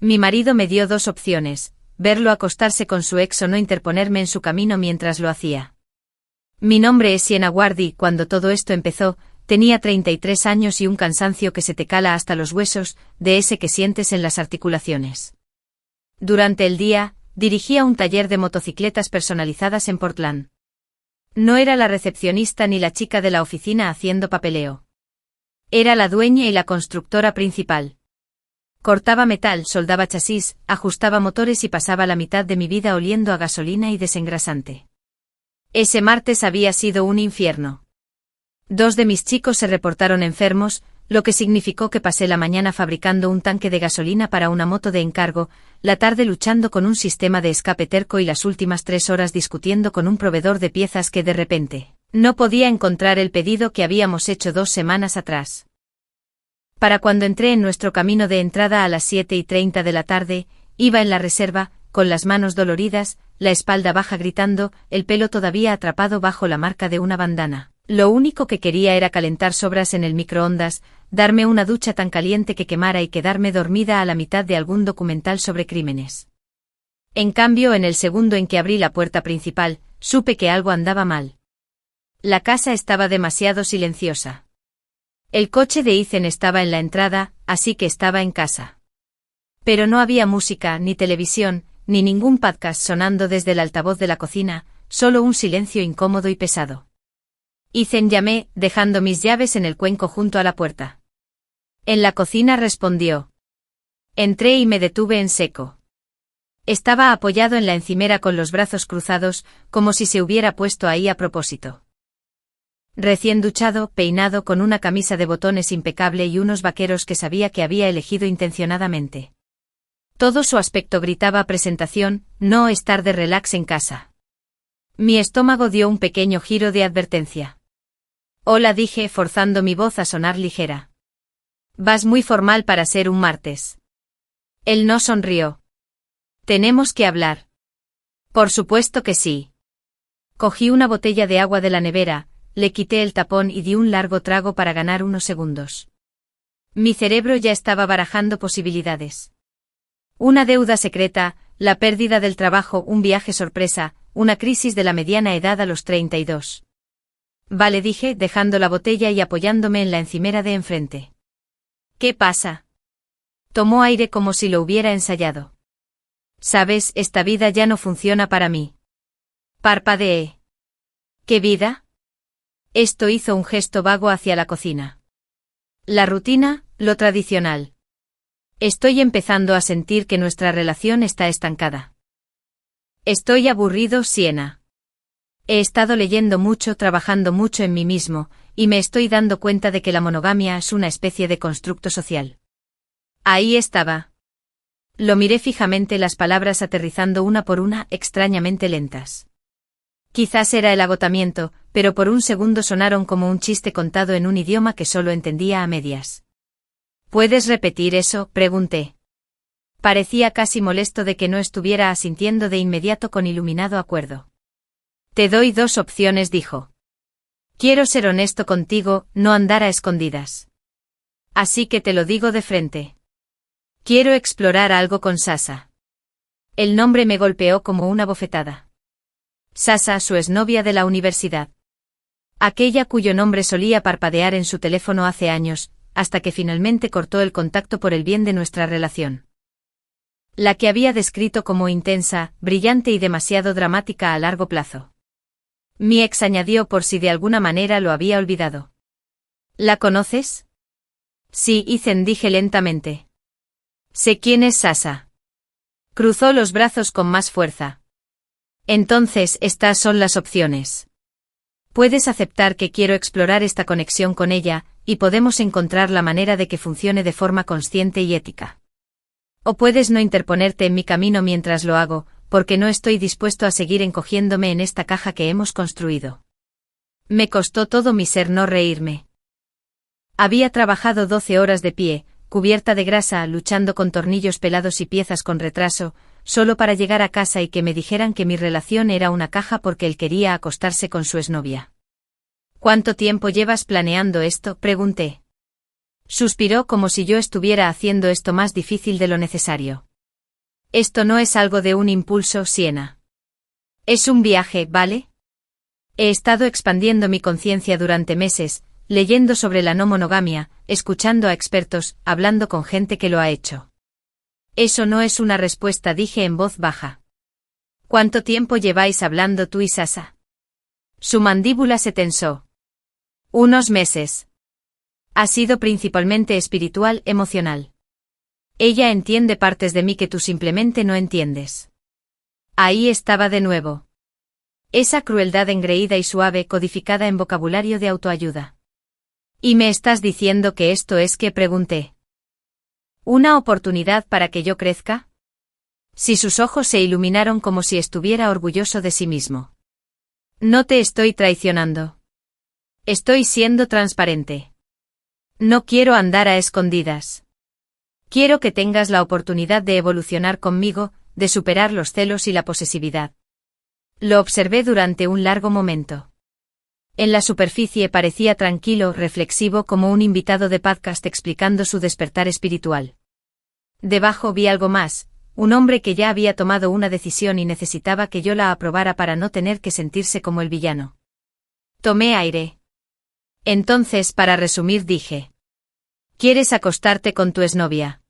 Mi marido me dio dos opciones, verlo acostarse con su ex o no interponerme en su camino mientras lo hacía. Mi nombre es Siena Guardi. Cuando todo esto empezó, tenía 33 años y un cansancio que se te cala hasta los huesos, de ese que sientes en las articulaciones. Durante el día, dirigía un taller de motocicletas personalizadas en Portland. No era la recepcionista ni la chica de la oficina haciendo papeleo. Era la dueña y la constructora principal. Cortaba metal, soldaba chasis, ajustaba motores y pasaba la mitad de mi vida oliendo a gasolina y desengrasante. Ese martes había sido un infierno. 2 de mis chicos se reportaron enfermos, lo que significó que pasé la mañana fabricando un tanque de gasolina para una moto de encargo, la tarde luchando con un sistema de escape terco y las últimas 3 horas discutiendo con un proveedor de piezas que de repente no podía encontrar el pedido que habíamos hecho 2 semanas atrás. Para cuando entré en nuestro camino de entrada a las 7:30 de la tarde, iba en la reserva, con las manos doloridas, la espalda baja gritando, el pelo todavía atrapado bajo la marca de una bandana. Lo único que quería era calentar sobras en el microondas, darme una ducha tan caliente que quemara y quedarme dormida a la mitad de algún documental sobre crímenes. En cambio, en el segundo en que abrí la puerta principal, supe que algo andaba mal. La casa estaba demasiado silenciosa. El coche de Ethan estaba en la entrada, así que estaba en casa. Pero no había música, ni televisión, ni ningún podcast sonando desde el altavoz de la cocina, solo un silencio incómodo y pesado. Ethan, llamé, dejando mis llaves en el cuenco junto a la puerta. En la cocina, respondió. Entré y me detuve en seco. Estaba apoyado en la encimera con los brazos cruzados, como si se hubiera puesto ahí a propósito. Recién duchado, peinado, con una camisa de botones impecable y unos vaqueros que sabía que había elegido intencionadamente. Todo su aspecto gritaba presentación, no estar de relax en casa. Mi estómago dio un pequeño giro de advertencia. Hola, dije, forzando mi voz a sonar ligera. Vas muy formal para ser un martes. Él no sonrió. Tenemos que hablar. Por supuesto que sí. Cogí una botella de agua de la nevera, le quité el tapón y di un largo trago para ganar unos segundos. Mi cerebro ya estaba barajando posibilidades. Una deuda secreta, la pérdida del trabajo, un viaje sorpresa, una crisis de la mediana edad a los 32. Vale, dije, dejando la botella y apoyándome en la encimera de enfrente. ¿Qué pasa? Tomó aire como si lo hubiera ensayado. Sabes, esta vida ya no funciona para mí. Parpadeé. ¿Qué vida? Esto hizo un gesto vago hacia la cocina. La rutina, lo tradicional. Estoy empezando a sentir que nuestra relación está estancada. Estoy aburrido, Siena. He estado leyendo mucho, trabajando mucho en mí mismo, y me estoy dando cuenta de que la monogamia es una especie de constructo social. Ahí estaba. Lo miré fijamente, las palabras aterrizando una por una, extrañamente lentas. Quizás era el agotamiento, pero por un segundo sonaron como un chiste contado en un idioma que solo entendía a medias. ¿Puedes repetir eso?, pregunté. Parecía casi molesto de que no estuviera asintiendo de inmediato con iluminado acuerdo. Te doy 2 opciones, dijo. Quiero ser honesto contigo, no andar a escondidas. Así que te lo digo de frente. Quiero explorar algo con Sasha. El nombre me golpeó como una bofetada. Sasha, su exnovia de la universidad. Aquella cuyo nombre solía parpadear en su teléfono hace años, hasta que finalmente cortó el contacto por el bien de nuestra relación. La que había descrito como intensa, brillante y demasiado dramática a largo plazo. Mi ex añadió por si de alguna manera lo había olvidado. ¿La conoces? Sí, Ethan, dije lentamente. Sé quién es Sasha. Cruzó los brazos con más fuerza. Entonces, estas son las opciones. Puedes aceptar que quiero explorar esta conexión con ella, y podemos encontrar la manera de que funcione de forma consciente y ética. O puedes no interponerte en mi camino mientras lo hago, porque no estoy dispuesto a seguir encogiéndome en esta caja que hemos construido. Me costó todo mi ser no reírme. Había trabajado 12 horas de pie, cubierta de grasa, luchando con tornillos pelados y piezas con retraso, solo para llegar a casa y que me dijeran que mi relación era una caja porque él quería acostarse con su exnovia. ¿Cuánto tiempo llevas planeando esto?, pregunté. Suspiró como si yo estuviera haciendo esto más difícil de lo necesario. Esto no es algo de un impulso, Siena. Es un viaje, ¿vale? He estado expandiendo mi conciencia durante meses, leyendo sobre la no monogamia, escuchando a expertos, hablando con gente que lo ha hecho. Eso no es una respuesta, dije en voz baja. ¿Cuánto tiempo lleváis hablando tú y Sasa? Su mandíbula se tensó. Unos meses. Ha sido principalmente espiritual, emocional. Ella entiende partes de mí que tú simplemente no entiendes. Ahí estaba de nuevo. Esa crueldad engreída y suave codificada en vocabulario de autoayuda. ¿Y me estás diciendo que esto es que pregunté? ¿Una oportunidad para que yo crezca? Si sus ojos se iluminaron como si estuviera orgulloso de sí mismo. No te estoy traicionando. Estoy siendo transparente. No quiero andar a escondidas. Quiero que tengas la oportunidad de evolucionar conmigo, de superar los celos y la posesividad. Lo observé durante un largo momento. En la superficie parecía tranquilo, reflexivo como un invitado de podcast explicando su despertar espiritual. Debajo vi algo más, un hombre que ya había tomado una decisión y necesitaba que yo la aprobara para no tener que sentirse como el villano. Tomé aire. Entonces, para resumir, dije: ¿quieres acostarte con tu exnovia?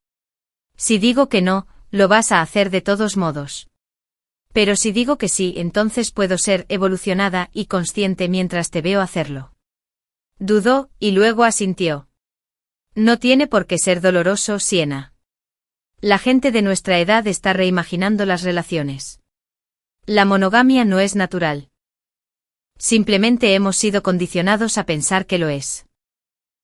Si digo que no, lo vas a hacer de todos modos. Pero si digo que sí, entonces puedo ser evolucionada y consciente mientras te veo hacerlo. Dudó, y luego asintió. No tiene por qué ser doloroso, Siena. La gente de nuestra edad está reimaginando las relaciones. La monogamia no es natural. Simplemente hemos sido condicionados a pensar que lo es.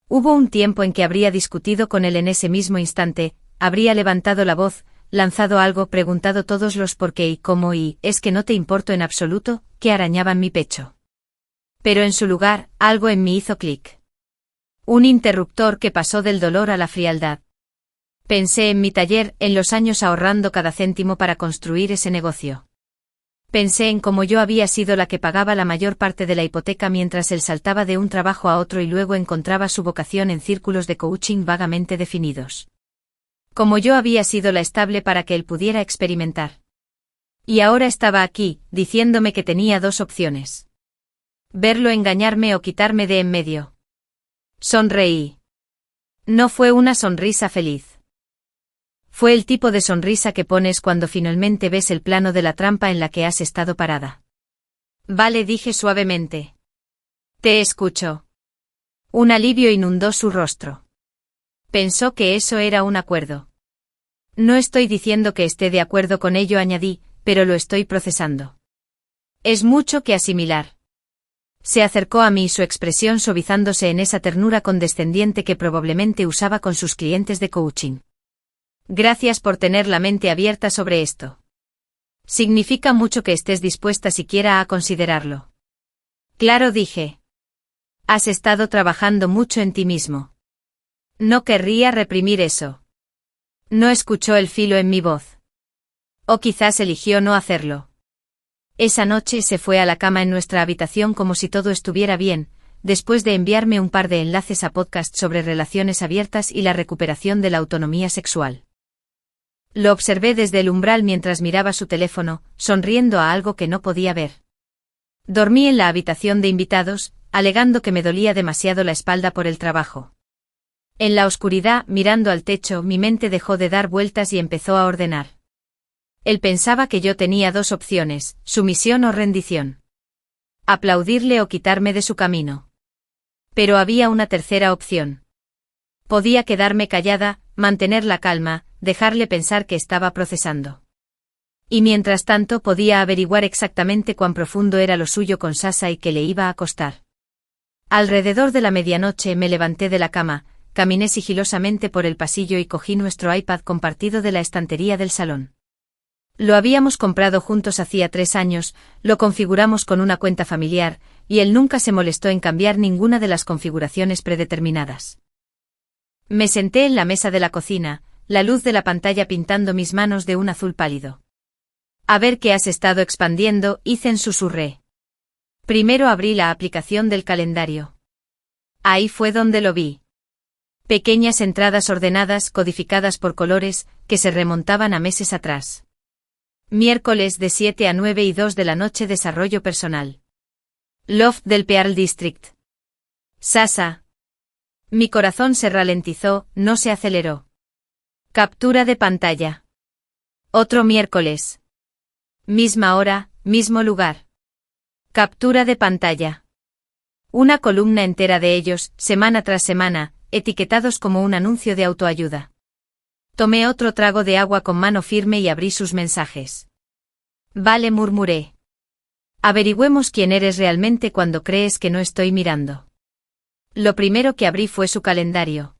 Hubo un tiempo en que habría discutido con él en ese mismo instante, habría levantado la voz, lanzado algo, preguntado todos los por qué y cómo y «¿es que no te importo en absoluto?», que arañaban mi pecho. Pero en su lugar, algo en mí hizo clic. Un interruptor que pasó del dolor a la frialdad. Pensé en mi taller, en los años ahorrando cada céntimo para construir ese negocio. Pensé en cómo yo había sido la que pagaba la mayor parte de la hipoteca mientras él saltaba de un trabajo a otro y luego encontraba su vocación en círculos de coaching vagamente definidos. Como yo había sido la estable para que él pudiera experimentar. Y ahora estaba aquí, diciéndome que tenía dos opciones. Verlo engañarme o quitarme de en medio. Sonreí. No fue una sonrisa feliz. Fue el tipo de sonrisa que pones cuando finalmente ves el plano de la trampa en la que has estado parada. Vale, dije suavemente. Te escucho. Un alivio inundó su rostro. Pensó que eso era un acuerdo. No estoy diciendo que esté de acuerdo con ello, añadí, pero lo estoy procesando. Es mucho que asimilar. Se acercó a mí, su expresión suavizándose en esa ternura condescendiente que probablemente usaba con sus clientes de coaching. Gracias por tener la mente abierta sobre esto. Significa mucho que estés dispuesta siquiera a considerarlo. Claro, dije. Has estado trabajando mucho en ti mismo. No querría reprimir eso. No escuchó el filo en mi voz. O quizás eligió no hacerlo. Esa noche se fue a la cama en nuestra habitación como si todo estuviera bien, después de enviarme un par de enlaces a podcast sobre relaciones abiertas y la recuperación de la autonomía sexual. Lo observé desde el umbral mientras miraba su teléfono, sonriendo a algo que no podía ver. Dormí en la habitación de invitados, alegando que me dolía demasiado la espalda por el trabajo. En la oscuridad, mirando al techo, mi mente dejó de dar vueltas y empezó a ordenar. Él pensaba que yo tenía dos opciones, sumisión o rendición. Aplaudirle o quitarme de su camino. Pero había una tercera opción. Podía quedarme callada, mantener la calma, dejarle pensar que estaba procesando. Y mientras tanto podía averiguar exactamente cuán profundo era lo suyo con Sasa y que le iba a costar. Alrededor de la medianoche me levanté de la cama, caminé sigilosamente por el pasillo y cogí nuestro iPad compartido de la estantería del salón. Lo habíamos comprado juntos hacía 3 años, lo configuramos con una cuenta familiar, y él nunca se molestó en cambiar ninguna de las configuraciones predeterminadas. Me senté en la mesa de la cocina, la luz de la pantalla pintando mis manos de un azul pálido. A ver qué has estado expandiendo, Ethan, susurré. Primero abrí la aplicación del calendario. Ahí fue donde lo vi. Pequeñas entradas ordenadas, codificadas por colores, que se remontaban a meses atrás. Miércoles de 7 a 9 y 2 de la noche. Desarrollo personal. Loft del Pearl District. Sasa. Mi corazón se ralentizó, no se aceleró. Captura de pantalla. Otro miércoles. Misma hora, mismo lugar. Captura de pantalla. Una columna entera de ellos, semana tras semana, etiquetados como un anuncio de autoayuda. Tomé otro trago de agua con mano firme y abrí sus mensajes. Vale, murmuré. Averigüemos quién eres realmente cuando crees que no estoy mirando. Lo primero que abrí fue su calendario.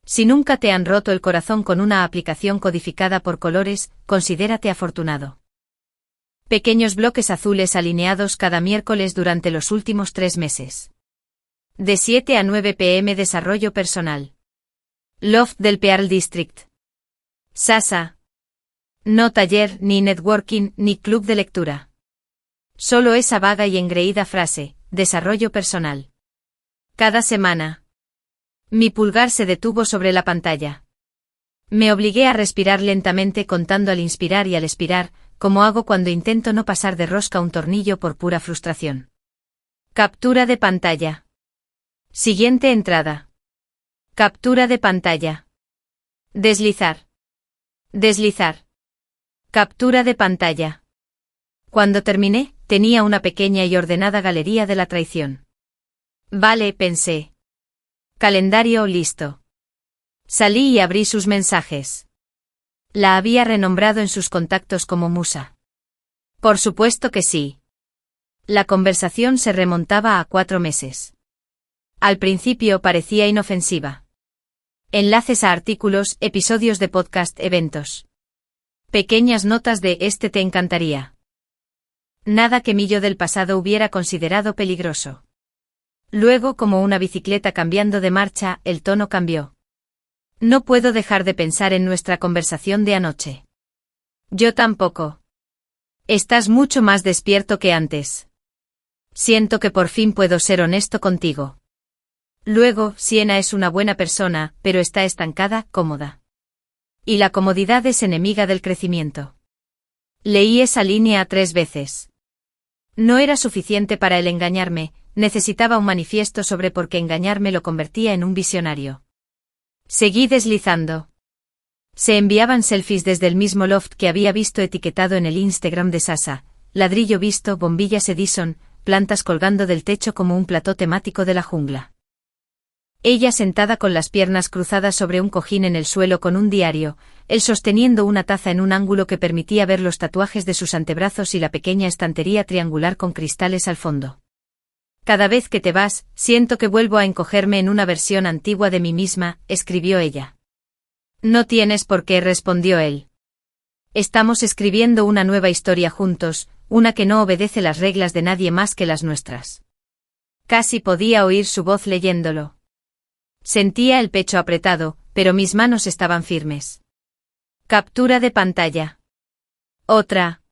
Si nunca te han roto el corazón con una aplicación codificada por colores, considérate afortunado. Pequeños bloques azules alineados cada miércoles durante los últimos 3 meses. De 7 a 9 p.m. Desarrollo personal. Loft del Pearl District. Sasa. No taller, ni networking, ni club de lectura. Solo esa vaga y engreída frase, desarrollo personal. Cada semana. Mi pulgar se detuvo sobre la pantalla. Me obligué a respirar lentamente contando al inspirar y al expirar, como hago cuando intento no pasar de rosca un tornillo por pura frustración. Captura de pantalla. Siguiente entrada. Captura de pantalla. Deslizar. Deslizar. Captura de pantalla. Cuando terminé, tenía una pequeña y ordenada galería de la traición. Vale, pensé. Calendario listo. Salí y abrí sus mensajes. La había renombrado en sus contactos como Musa. Por supuesto que sí. La conversación se remontaba a 4 meses. Al principio parecía inofensiva. Enlaces a artículos, episodios de podcast, eventos. Pequeñas notas de "este te encantaría". Nada que mi yo del pasado hubiera considerado peligroso. Luego, como una bicicleta cambiando de marcha, el tono cambió. No puedo dejar de pensar en nuestra conversación de anoche. Yo tampoco. Estás mucho más despierto que antes. Siento que por fin puedo ser honesto contigo. Luego, Siena es una buena persona, pero está estancada, cómoda. Y la comodidad es enemiga del crecimiento. Leí esa línea 3 veces. No era suficiente para él engañarme, necesitaba un manifiesto sobre por qué engañarme lo convertía en un visionario. Seguí deslizando. Se enviaban selfies desde el mismo loft que había visto etiquetado en el Instagram de Sasa, ladrillo visto, bombillas Edison, plantas colgando del techo como un plató temático de la jungla. Ella sentada con las piernas cruzadas sobre un cojín en el suelo con un diario, él sosteniendo una taza en un ángulo que permitía ver los tatuajes de sus antebrazos y la pequeña estantería triangular con cristales al fondo. Cada vez que te vas, siento que vuelvo a encogerme en una versión antigua de mí misma, escribió ella. No tienes por qué, respondió él. Estamos escribiendo una nueva historia juntos, una que no obedece las reglas de nadie más que las nuestras. Casi podía oír su voz leyéndolo. Sentía el pecho apretado, pero mis manos estaban firmes. Captura de pantalla. Otra.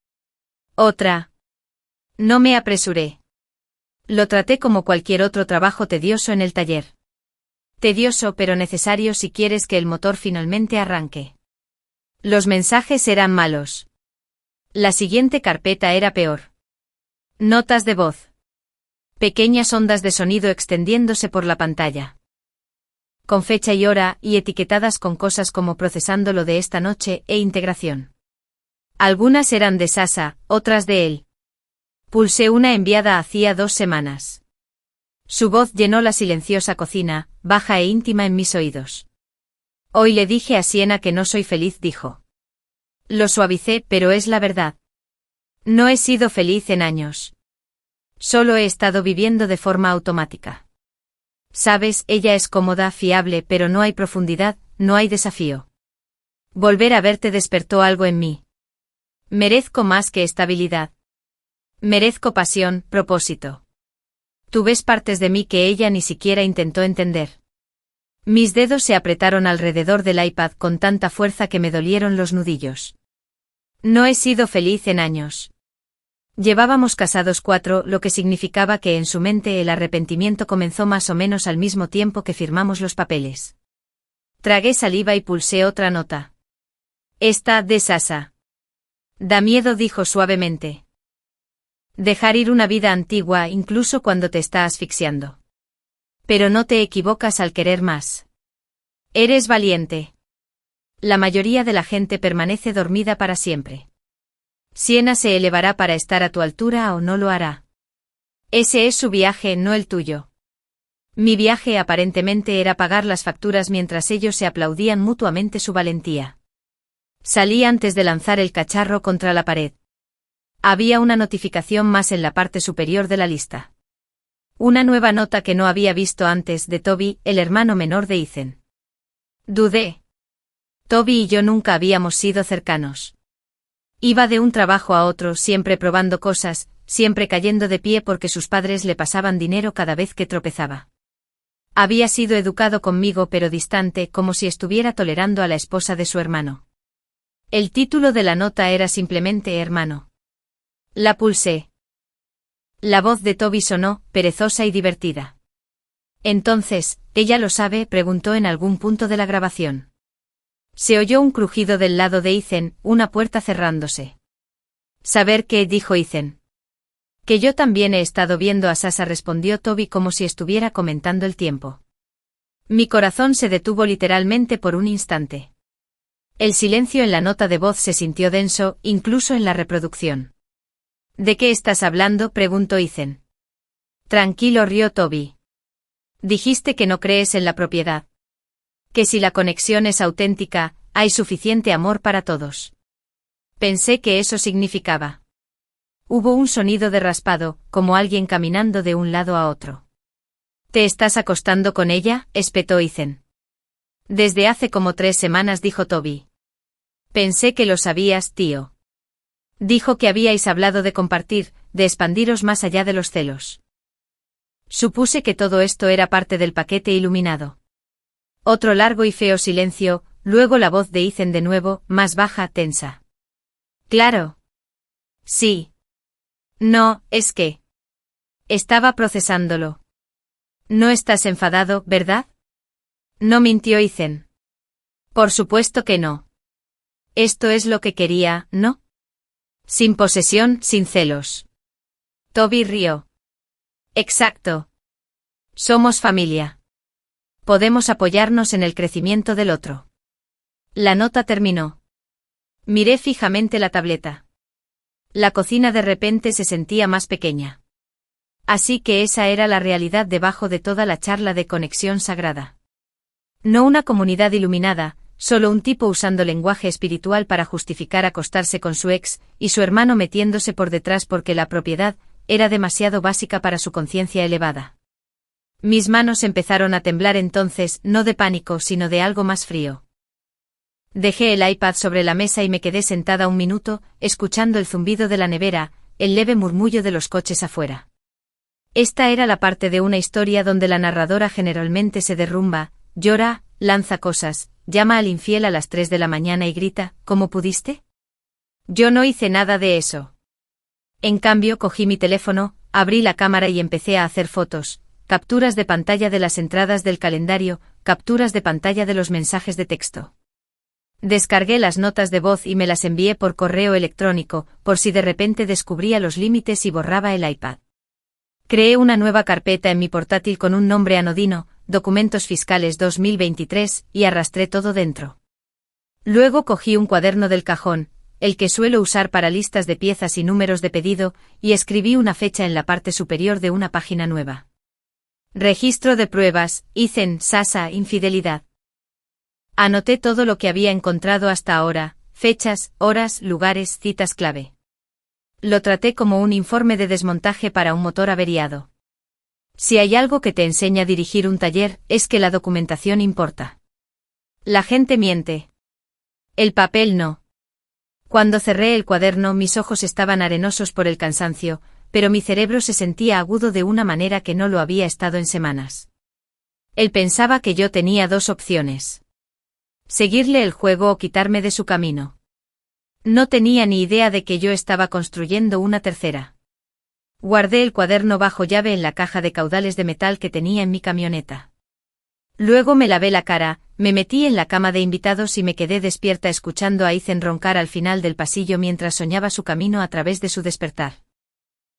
Otra. No me apresuré. Lo traté como cualquier otro trabajo tedioso en el taller. Tedioso pero necesario si quieres que el motor finalmente arranque. Los mensajes eran malos. La siguiente carpeta era peor. Notas de voz. Pequeñas ondas de sonido extendiéndose por la pantalla. Con fecha y hora, y etiquetadas con cosas como procesando lo de esta noche, e integración. Algunas eran de Sasa, otras de él. Pulsé una enviada hacía 2 semanas. Su voz llenó la silenciosa cocina, baja e íntima en mis oídos. Hoy le dije a Siena que no soy feliz, dijo. Lo suavicé, pero es la verdad. No he sido feliz en años. Solo he estado viviendo de forma automática. Sabes, ella es cómoda, fiable, pero no hay profundidad, no hay desafío. Volver a verte despertó algo en mí. Merezco más que estabilidad. Merezco pasión, propósito. Tú ves partes de mí que ella ni siquiera intentó entender. Mis dedos se apretaron alrededor del iPad con tanta fuerza que me dolieron los nudillos. No he sido feliz en años. Llevábamos casados 4, lo que significaba que en su mente el arrepentimiento comenzó más o menos al mismo tiempo que firmamos los papeles. Tragué saliva y pulsé otra nota. Esta, de Sasa. Da miedo, dijo suavemente. Dejar ir una vida antigua incluso cuando te está asfixiando. Pero no te equivocas al querer más. Eres valiente. La mayoría de la gente permanece dormida para siempre. Siena se elevará para estar a tu altura o no lo hará. Ese es su viaje, no el tuyo. Mi viaje aparentemente era pagar las facturas mientras ellos se aplaudían mutuamente su valentía. Salí antes de lanzar el cacharro contra la pared. Había una notificación más en la parte superior de la lista. Una nueva nota que no había visto antes de Toby, el hermano menor de Ethan. Dudé. Toby y yo nunca habíamos sido cercanos. Iba de un trabajo a otro, siempre probando cosas, siempre cayendo de pie porque sus padres le pasaban dinero cada vez que tropezaba. Había sido educado conmigo pero distante, como si estuviera tolerando a la esposa de su hermano. El título de la nota era simplemente hermano. La pulsé. La voz de Toby sonó, perezosa y divertida. Entonces, ¿ella lo sabe?, preguntó en algún punto de la grabación. Se oyó un crujido del lado de Ethan, una puerta cerrándose. ¿Saber qué?, dijo Ethan. Que yo también he estado viendo a Sasa, respondió Toby como si estuviera comentando el tiempo. Mi corazón se detuvo literalmente por un instante. El silencio en la nota de voz se sintió denso, incluso en la reproducción. ¿De qué estás hablando?, preguntó Ethan. Tranquilo, rió Toby. Dijiste que no crees en la propiedad. Que si la conexión es auténtica, hay suficiente amor para todos. Pensé que eso significaba. Hubo un sonido de raspado, como alguien caminando de un lado a otro. ¿Te estás acostando con ella?, espetó Ethan. Desde hace como 3 semanas, dijo Toby. Pensé que lo sabías, tío. Dijo que habíais hablado de compartir, de expandiros más allá de los celos. Supuse que todo esto era parte del paquete iluminado. Otro largo y feo silencio, luego la voz de Ethan de nuevo, más baja, tensa. Claro. Sí. No, es que... Estaba procesándolo. No estás enfadado, ¿verdad? No, mintió Ethan. Por supuesto que no. Esto es lo que quería, ¿no? Sin posesión, sin celos. Toby rió. Exacto. Somos familia. Podemos apoyarnos en el crecimiento del otro. La nota terminó. Miré fijamente la tableta. La cocina de repente se sentía más pequeña. Así que esa era la realidad debajo de toda la charla de conexión sagrada. No una comunidad iluminada, solo un tipo usando lenguaje espiritual para justificar acostarse con su ex, y su hermano metiéndose por detrás porque la propiedad era demasiado básica para su conciencia elevada. Mis manos empezaron a temblar entonces, no de pánico sino de algo más frío. Dejé el iPad sobre la mesa y me quedé sentada un minuto, escuchando el zumbido de la nevera, el leve murmullo de los coches afuera. Esta era la parte de una historia donde la narradora generalmente se derrumba, llora, lanza cosas, llama al infiel a las 3 de la mañana y grita, ¿cómo pudiste? Yo no hice nada de eso. En cambio, cogí mi teléfono, abrí la cámara y empecé a hacer fotos, capturas de pantalla de las entradas del calendario, capturas de pantalla de los mensajes de texto. Descargué las notas de voz y me las envié por correo electrónico, por si de repente descubría los límites y borraba el iPad. Creé una nueva carpeta en mi portátil con un nombre anodino, Documentos Fiscales 2023, y arrastré todo dentro. Luego cogí un cuaderno del cajón, el que suelo usar para listas de piezas y números de pedido, y escribí una fecha en la parte superior de una página nueva. Registro de pruebas, Ethan, Sasa, infidelidad. Anoté todo lo que había encontrado hasta ahora, fechas, horas, lugares, citas clave. Lo traté como un informe de desmontaje para un motor averiado. Si hay algo que te enseña a dirigir un taller, es que la documentación importa. La gente miente. El papel no. Cuando cerré el cuaderno mis ojos estaban arenosos por el cansancio, pero mi cerebro se sentía agudo de una manera que no lo había estado en semanas. Él pensaba que yo tenía 2 opciones. Seguirle el juego o quitarme de su camino. No tenía ni idea de que yo estaba construyendo una tercera. Guardé el cuaderno bajo llave en la caja de caudales de metal que tenía en mi camioneta. Luego me lavé la cara, me metí en la cama de invitados y me quedé despierta escuchando a Ethan roncar al final del pasillo mientras soñaba su camino a través de su despertar.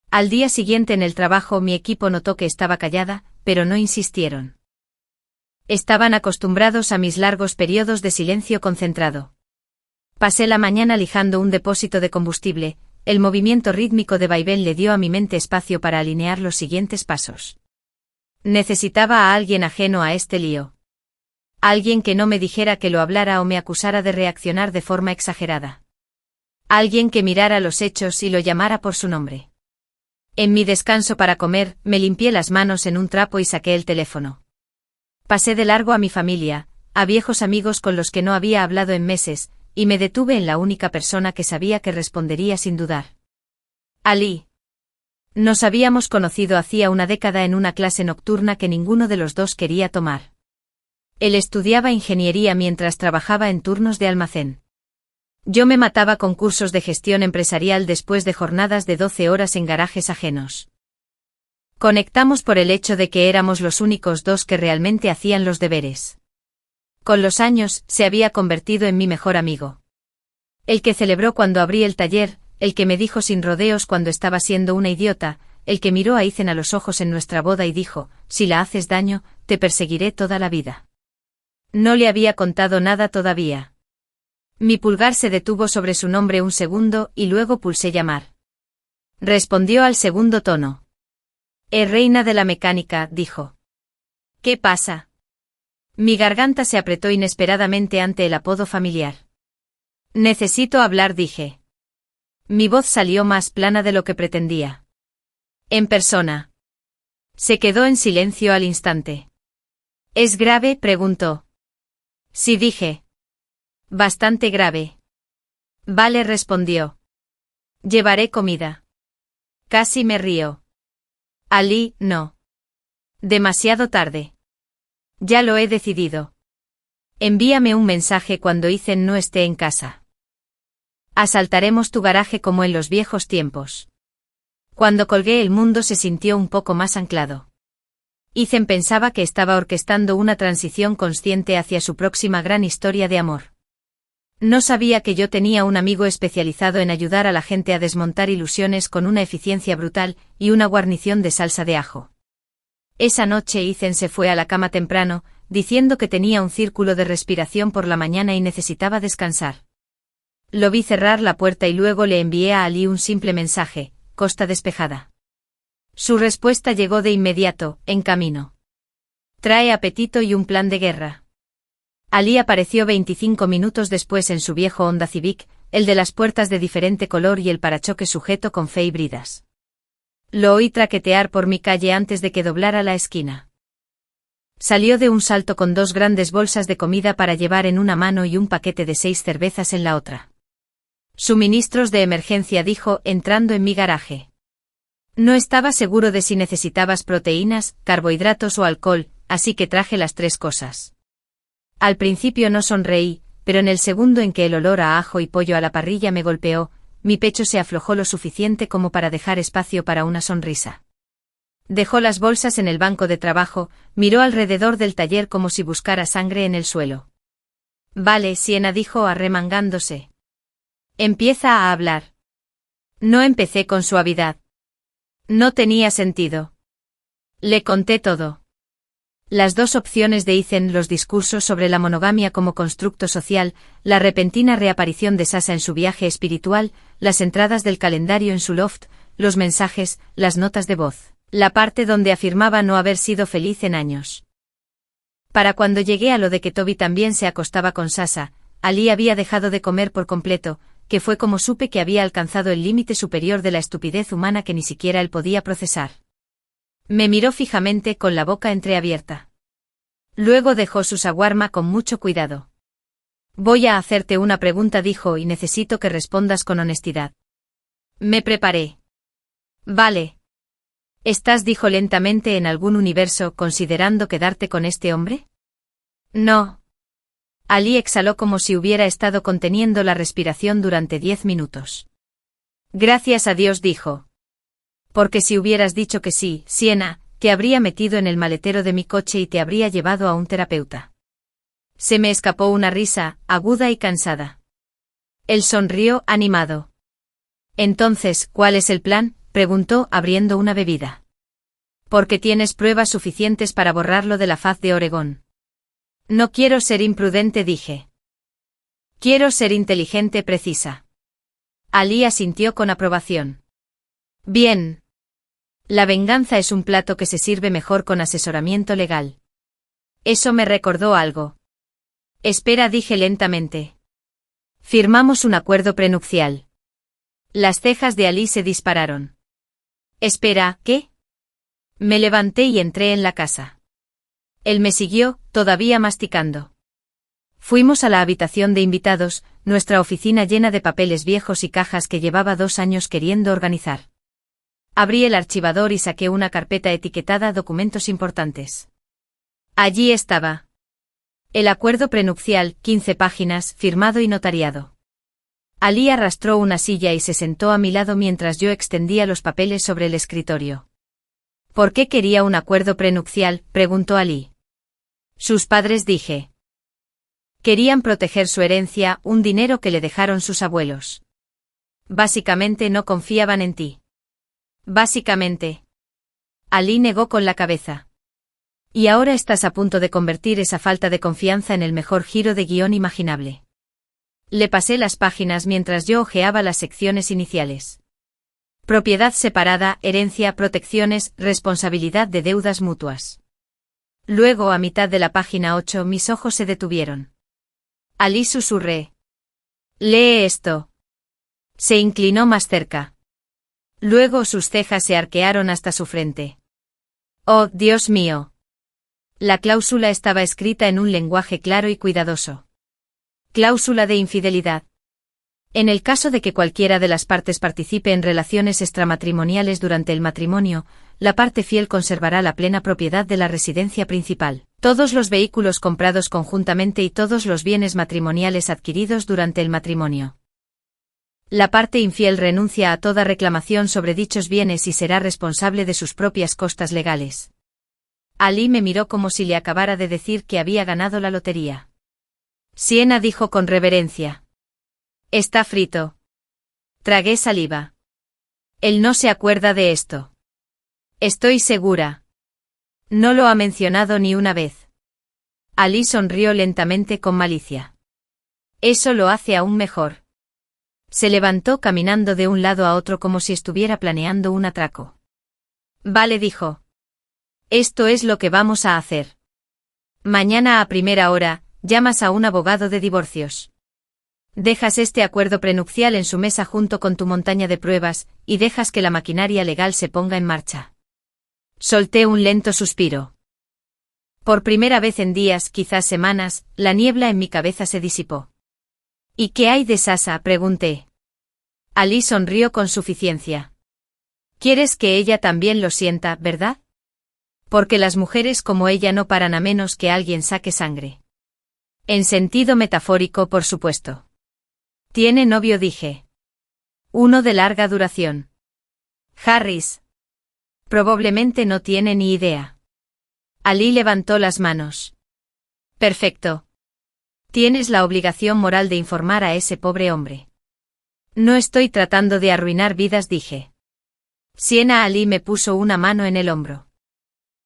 Al día siguiente en el trabajo mi equipo notó que estaba callada, pero no insistieron. Estaban acostumbrados a mis largos periodos de silencio concentrado. Pasé la mañana lijando un depósito de combustible, el movimiento rítmico de vaivén le dio a mi mente espacio para alinear los siguientes pasos. Necesitaba a alguien ajeno a este lío. Alguien que no me dijera que lo hablara o me acusara de reaccionar de forma exagerada. Alguien que mirara los hechos y lo llamara por su nombre. En mi descanso para comer, me limpié las manos en un trapo y saqué el teléfono. Pasé de largo a mi familia, a viejos amigos con los que no había hablado en meses, y me detuve en la única persona que sabía que respondería sin dudar. Ali. Nos habíamos conocido hacía una década en una clase nocturna que ninguno de los dos quería tomar. Él estudiaba ingeniería mientras trabajaba en turnos de almacén. Yo me mataba con cursos de gestión empresarial después de jornadas de 12 horas en garajes ajenos. Conectamos por el hecho de que éramos los únicos dos que realmente hacían los deberes. Con los años, se había convertido en mi mejor amigo. El que celebró cuando abrí el taller, el que me dijo sin rodeos cuando estaba siendo una idiota, el que miró a Ethan a los ojos en nuestra boda y dijo, si la haces daño, te perseguiré toda la vida. No le había contado nada todavía. Mi pulgar se detuvo sobre su nombre un segundo y luego pulsé llamar. Respondió al segundo tono. Reina de la mecánica, dijo. ¿Qué pasa? Mi garganta se apretó inesperadamente ante el apodo familiar. Necesito hablar, dije. Mi voz salió más plana de lo que pretendía. En persona. Se quedó en silencio al instante. ¿Es grave?, preguntó. Sí, dije. Bastante grave. Vale, respondió. Llevaré comida. Casi me río. Ali, no. Demasiado tarde. Ya lo he decidido. Envíame un mensaje cuando Ethan no esté en casa. Asaltaremos tu garaje como en los viejos tiempos. Cuando colgué el mundo se sintió un poco más anclado. Ethan pensaba que estaba orquestando una transición consciente hacia su próxima gran historia de amor. No sabía que yo tenía un amigo especializado en ayudar a la gente a desmontar ilusiones con una eficiencia brutal y una guarnición de salsa de ajo. Esa noche Ethan se fue a la cama temprano, diciendo que tenía un círculo de respiración por la mañana y necesitaba descansar. Lo vi cerrar la puerta y luego le envié a Ali un simple mensaje, costa despejada. Su respuesta llegó de inmediato, en camino. Trae apetito y un plan de guerra. Ali apareció 25 minutos después en su viejo Honda Civic, el de las puertas de diferente color y el parachoques sujeto con fe y bridas. Lo oí traquetear por mi calle antes de que doblara la esquina. Salió de un salto con 2 grandes bolsas de comida para llevar en una mano y un paquete de 6 cervezas en la otra. Suministros de emergencia, dijo, entrando en mi garaje. No estaba seguro de si necesitabas proteínas, carbohidratos o alcohol, así que traje las 3 cosas. Al principio no sonreí, pero en el segundo en que el olor a ajo y pollo a la parrilla me golpeó, mi pecho se aflojó lo suficiente como para dejar espacio para una sonrisa. Dejó las bolsas en el banco de trabajo, miró alrededor del taller como si buscara sangre en el suelo. Vale, Siena, dijo arremangándose. Empieza a hablar. No empecé con suavidad. No tenía sentido. Le conté todo. Las 2 opciones de Ethan, los discursos sobre la monogamia como constructo social, la repentina reaparición de Sasha en su viaje espiritual, las entradas del calendario en su loft, los mensajes, las notas de voz, la parte donde afirmaba no haber sido feliz en años. Para cuando llegué a lo de que Toby también se acostaba con Sasha, Ali había dejado de comer por completo, que fue como supe que había alcanzado el límite superior de la estupidez humana que ni siquiera él podía procesar. Me miró fijamente con la boca entreabierta. Luego dejó su shawarma con mucho cuidado. Voy a hacerte una pregunta, dijo, y necesito que respondas con honestidad. Me preparé. Vale. ¿Estás, dijo lentamente, en algún universo considerando quedarte con este hombre? No. Ali exhaló como si hubiera estado conteniendo la respiración durante 10 minutos. Gracias a Dios, dijo. Porque si hubieras dicho que sí, Siena, te habría metido en el maletero de mi coche y te habría llevado a un terapeuta. Se me escapó una risa, aguda y cansada. Él sonrió, animado. Entonces, ¿cuál es el plan?, preguntó, abriendo una bebida. Porque tienes pruebas suficientes para borrarlo de la faz de Oregón. No quiero ser imprudente, dije. Quiero ser inteligente, precisa. Alí asintió con aprobación. Bien. La venganza es un plato que se sirve mejor con asesoramiento legal. Eso me recordó algo. Espera, dije lentamente. Firmamos un acuerdo prenupcial. Las cejas de Alí se dispararon. Espera, ¿qué? Me levanté y entré en la casa. Él me siguió, todavía masticando. Fuimos a la habitación de invitados, nuestra oficina llena de papeles viejos y cajas que llevaba 2 años queriendo organizar. Abrí el archivador y saqué una carpeta etiquetada Documentos importantes. Allí estaba. El acuerdo prenupcial, 15 páginas, firmado y notariado. Alí arrastró una silla y se sentó a mi lado mientras yo extendía los papeles sobre el escritorio. ¿Por qué quería un acuerdo prenupcial?, preguntó Alí. Sus padres, dije. Querían proteger su herencia, un dinero que le dejaron sus abuelos. Básicamente no confiaban en ti. Básicamente. Alí negó con la cabeza. Y ahora estás a punto de convertir esa falta de confianza en el mejor giro de guión imaginable. Le pasé las páginas mientras yo hojeaba las secciones iniciales. Propiedad separada, herencia, protecciones, responsabilidad de deudas mutuas. Luego, a mitad de la página 8, mis ojos se detuvieron. Alí, susurré. Lee esto. Se inclinó más cerca. Luego sus cejas se arquearon hasta su frente. Oh, Dios mío. La cláusula estaba escrita en un lenguaje claro y cuidadoso. Cláusula de infidelidad. En el caso de que cualquiera de las partes participe en relaciones extramatrimoniales durante el matrimonio, la parte fiel conservará la plena propiedad de la residencia principal, todos los vehículos comprados conjuntamente y todos los bienes matrimoniales adquiridos durante el matrimonio. La parte infiel renuncia a toda reclamación sobre dichos bienes y será responsable de sus propias costas legales. Alí me miró como si le acabara de decir que había ganado la lotería. Siena, dijo con reverencia. Está frito. Tragué saliva. Él no se acuerda de esto. Estoy segura. No lo ha mencionado ni una vez. Alí sonrió lentamente con malicia. Eso lo hace aún mejor. Se levantó caminando de un lado a otro como si estuviera planeando un atraco. Vale, dijo. Esto es lo que vamos a hacer. Mañana a primera hora, llamas a un abogado de divorcios. Dejas este acuerdo prenupcial en su mesa junto con tu montaña de pruebas, y dejas que la maquinaria legal se ponga en marcha. Solté un lento suspiro. Por primera vez en días, quizás semanas, la niebla en mi cabeza se disipó. ¿Y qué hay de Sasa?, pregunté. Alí sonrió con suficiencia. Quieres que ella también lo sienta, ¿verdad? Porque las mujeres como ella no paran a menos que alguien saque sangre. En sentido metafórico, por supuesto. Tiene novio, dije. Uno de larga duración. Harris. Probablemente no tiene ni idea. Alí levantó las manos. Perfecto. Tienes la obligación moral de informar a ese pobre hombre. No estoy tratando de arruinar vidas, dije. Siena. Alí me puso una mano en el hombro.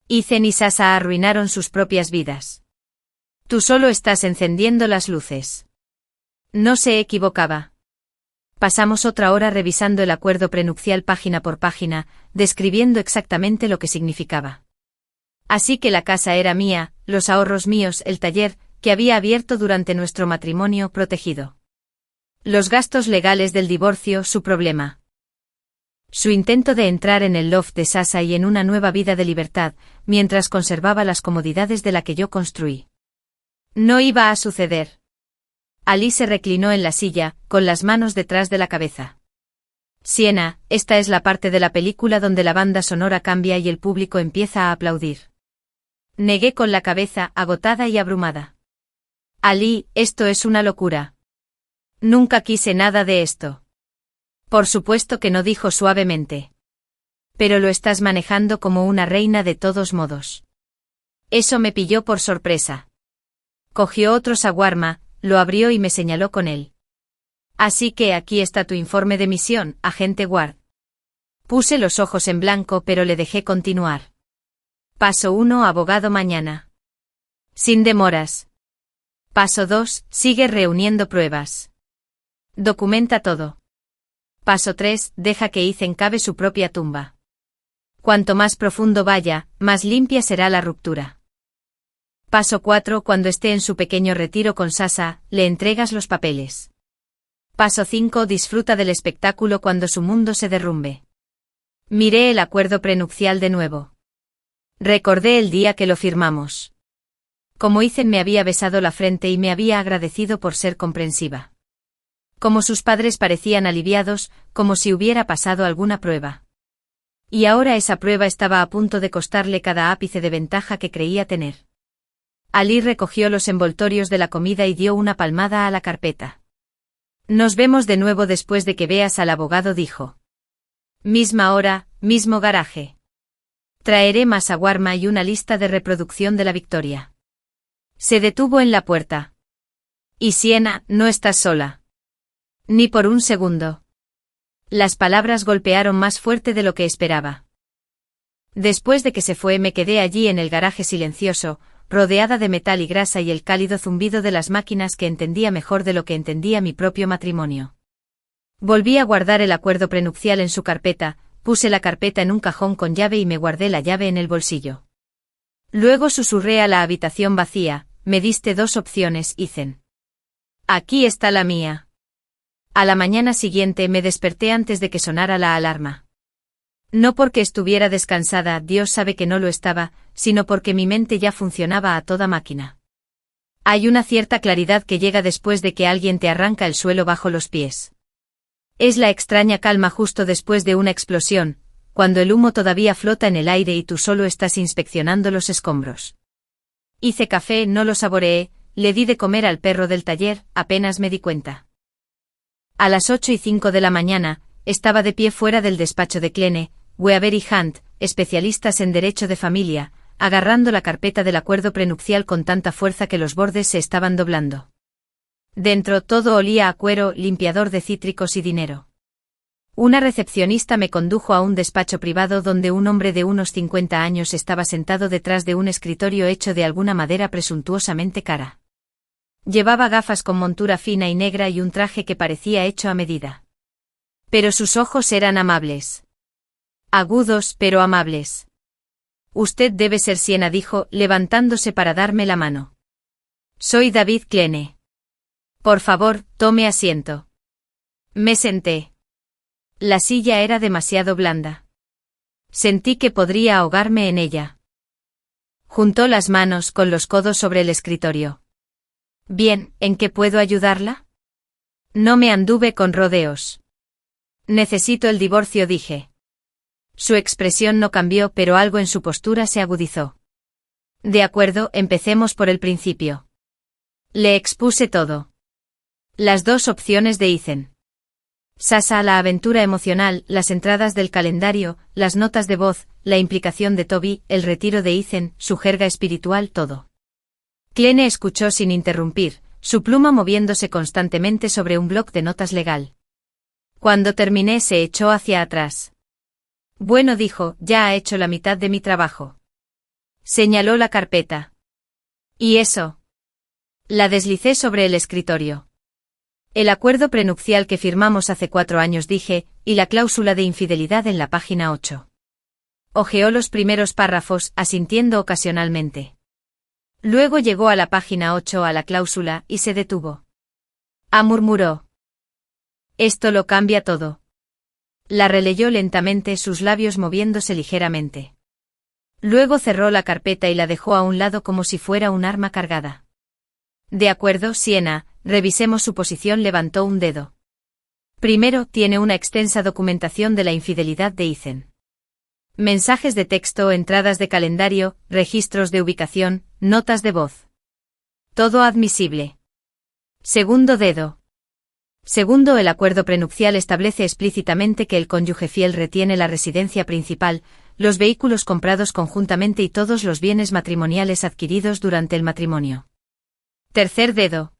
Ethan y Sasa arruinaron sus propias vidas. Tú solo estás encendiendo las luces. No se equivocaba. Pasamos otra hora revisando el acuerdo prenupcial página por página, describiendo exactamente lo que significaba. Así que la casa era mía, los ahorros míos, el taller, que había abierto durante nuestro matrimonio, protegido. Los gastos legales del divorcio, su problema. Su intento de entrar en el loft de Sasa y en una nueva vida de libertad, mientras conservaba las comodidades de la que yo construí. No iba a suceder. Alí se reclinó en la silla, con las manos detrás de la cabeza. Siena, esta es la parte de la película donde la banda sonora cambia y el público empieza a aplaudir. Negué con la cabeza, agotada y abrumada. Alí, esto es una locura. Nunca quise nada de esto. Por supuesto que no, dijo suavemente. Pero lo estás manejando como una reina de todos modos. Eso me pilló por sorpresa. Cogió otro shawarma, lo abrió y me señaló con él. Así que aquí está tu informe de misión, agente Ward. Puse los ojos en blanco pero le dejé continuar. Paso 1, abogado mañana. Sin demoras. Paso 2, sigue reuniendo pruebas. Documenta todo. Paso 3, deja que Ethan cave su propia tumba. Cuanto más profundo vaya, más limpia será la ruptura. Paso 4, cuando esté en su pequeño retiro con Sasha, le entregas los papeles. Paso 5, disfruta del espectáculo cuando su mundo se derrumbe. Miré el acuerdo prenupcial de nuevo. Recordé el día que lo firmamos. Como Ethan me había besado la frente y me había agradecido por ser comprensiva. Como sus padres parecían aliviados, como si hubiera pasado alguna prueba. Y ahora esa prueba estaba a punto de costarle cada ápice de ventaja que creía tener. Ali recogió los envoltorios de la comida y dio una palmada a la carpeta. Nos vemos de nuevo después de que veas al abogado, dijo. Misma hora, mismo garaje. Traeré más shawarma y una lista de reproducción de la victoria. Se detuvo en la puerta. Y Sienna, no estás sola. Ni por un segundo. Las palabras golpearon más fuerte de lo que esperaba. Después de que se fue me quedé allí en el garaje silencioso, rodeada de metal y grasa y el cálido zumbido de las máquinas que entendía mejor de lo que entendía mi propio matrimonio. Volví a guardar el acuerdo prenupcial en su carpeta, puse la carpeta en un cajón con llave y me guardé la llave en el bolsillo. Luego susurré a la habitación vacía, me diste 2 opciones, Ethan. Aquí está la mía. A la mañana siguiente me desperté antes de que sonara la alarma. No porque estuviera descansada, Dios sabe que no lo estaba, sino porque mi mente ya funcionaba a toda máquina. Hay una cierta claridad que llega después de que alguien te arranca el suelo bajo los pies. Es la extraña calma justo después de una explosión, cuando el humo todavía flota en el aire y tú solo estás inspeccionando los escombros. Hice café, no lo saboreé, le di de comer al perro del taller, apenas me di cuenta. A las 8:05 de la mañana, estaba de pie fuera del despacho de Kleene, Weaver y Hunt, especialistas en derecho de familia, agarrando la carpeta del acuerdo prenupcial con tanta fuerza que los bordes se estaban doblando. Dentro todo olía a cuero, limpiador de cítricos y dinero. Una recepcionista me condujo a un despacho privado donde un hombre de unos 50 años estaba sentado detrás de un escritorio hecho de alguna madera presuntuosamente cara. Llevaba gafas con montura fina y negra y un traje que parecía hecho a medida. Pero sus ojos eran amables. Agudos, pero amables. Usted debe ser Sienna, dijo, levantándose para darme la mano. Soy David Kleene. Por favor, tome asiento. Me senté. La silla era demasiado blanda. Sentí que podría ahogarme en ella. Juntó las manos con los codos sobre el escritorio. Bien, ¿en qué puedo ayudarla? No me anduve con rodeos. Necesito el divorcio, dije. Su expresión no cambió, pero algo en su postura se agudizó. De acuerdo, empecemos por el principio. Le expuse todo. Las 2 opciones de Ethan. Sasha, la aventura emocional, las entradas del calendario, las notas de voz, la implicación de Toby, el retiro de Ethan, su jerga espiritual, todo. Kleene escuchó sin interrumpir, su pluma moviéndose constantemente sobre un bloc de notas legal. Cuando terminé se echó hacia atrás. Bueno, dijo, ya ha hecho la mitad de mi trabajo. Señaló la carpeta. ¿Y eso? La deslicé sobre el escritorio. El acuerdo prenupcial que firmamos hace 4 años, dije, y la cláusula de infidelidad en la página 8. Hojeó los primeros párrafos, asintiendo ocasionalmente. Luego llegó a la página 8 a la cláusula y se detuvo. Murmuró. Esto lo cambia todo. La releyó lentamente, sus labios moviéndose ligeramente. Luego cerró la carpeta y la dejó a un lado como si fuera un arma cargada. De acuerdo, Sienna, revisemos su posición, levantó un dedo. Primero, tiene una extensa documentación de la infidelidad de Ethan. Mensajes de texto, entradas de calendario, registros de ubicación, notas de voz. Todo admisible. Segundo dedo. Segundo, el acuerdo prenupcial establece explícitamente que el cónyuge fiel retiene la residencia principal, los vehículos comprados conjuntamente y todos los bienes matrimoniales adquiridos durante el matrimonio. Tercer dedo.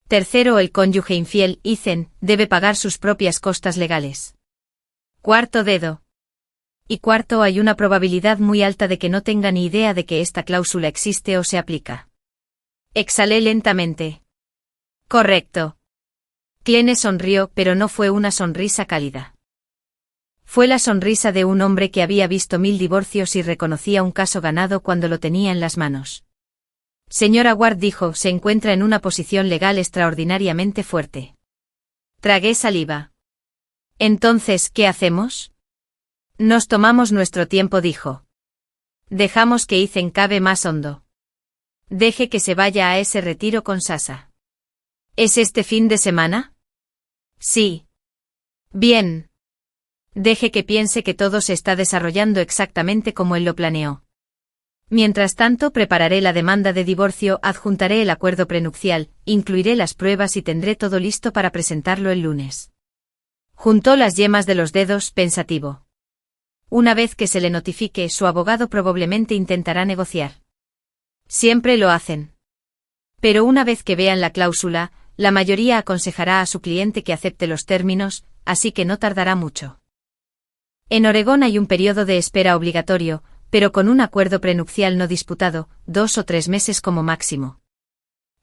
Tercero, el cónyuge infiel, Ethan, debe pagar sus propias costas legales. Cuarto dedo. Y cuarto, hay una probabilidad muy alta de que no tenga ni idea de que esta cláusula existe o se aplica. Exhalé lentamente. Correcto. Clene sonrió, pero no fue una sonrisa cálida. Fue la sonrisa de un hombre que había visto 1000 divorcios y reconocía un caso ganado cuando lo tenía en las manos. Señora Ward, dijo, se encuentra en una posición legal extraordinariamente fuerte. Tragué saliva. Entonces, ¿qué hacemos? Nos tomamos nuestro tiempo, dijo. Dejamos que Ethan cabe más hondo. Deje que se vaya a ese retiro con Sasha. ¿Es este fin de semana? Sí. Bien. Deje que piense que todo se está desarrollando exactamente como él lo planeó. Mientras tanto, prepararé la demanda de divorcio, adjuntaré el acuerdo prenupcial, incluiré las pruebas y tendré todo listo para presentarlo el lunes. Juntó las yemas de los dedos, pensativo. Una vez que se le notifique, su abogado probablemente intentará negociar. Siempre lo hacen. Pero una vez que vean la cláusula, la mayoría aconsejará a su cliente que acepte los términos, así que no tardará mucho. En Oregón hay un periodo de espera obligatorio, pero con un acuerdo prenupcial no disputado, 2 o 3 meses como máximo.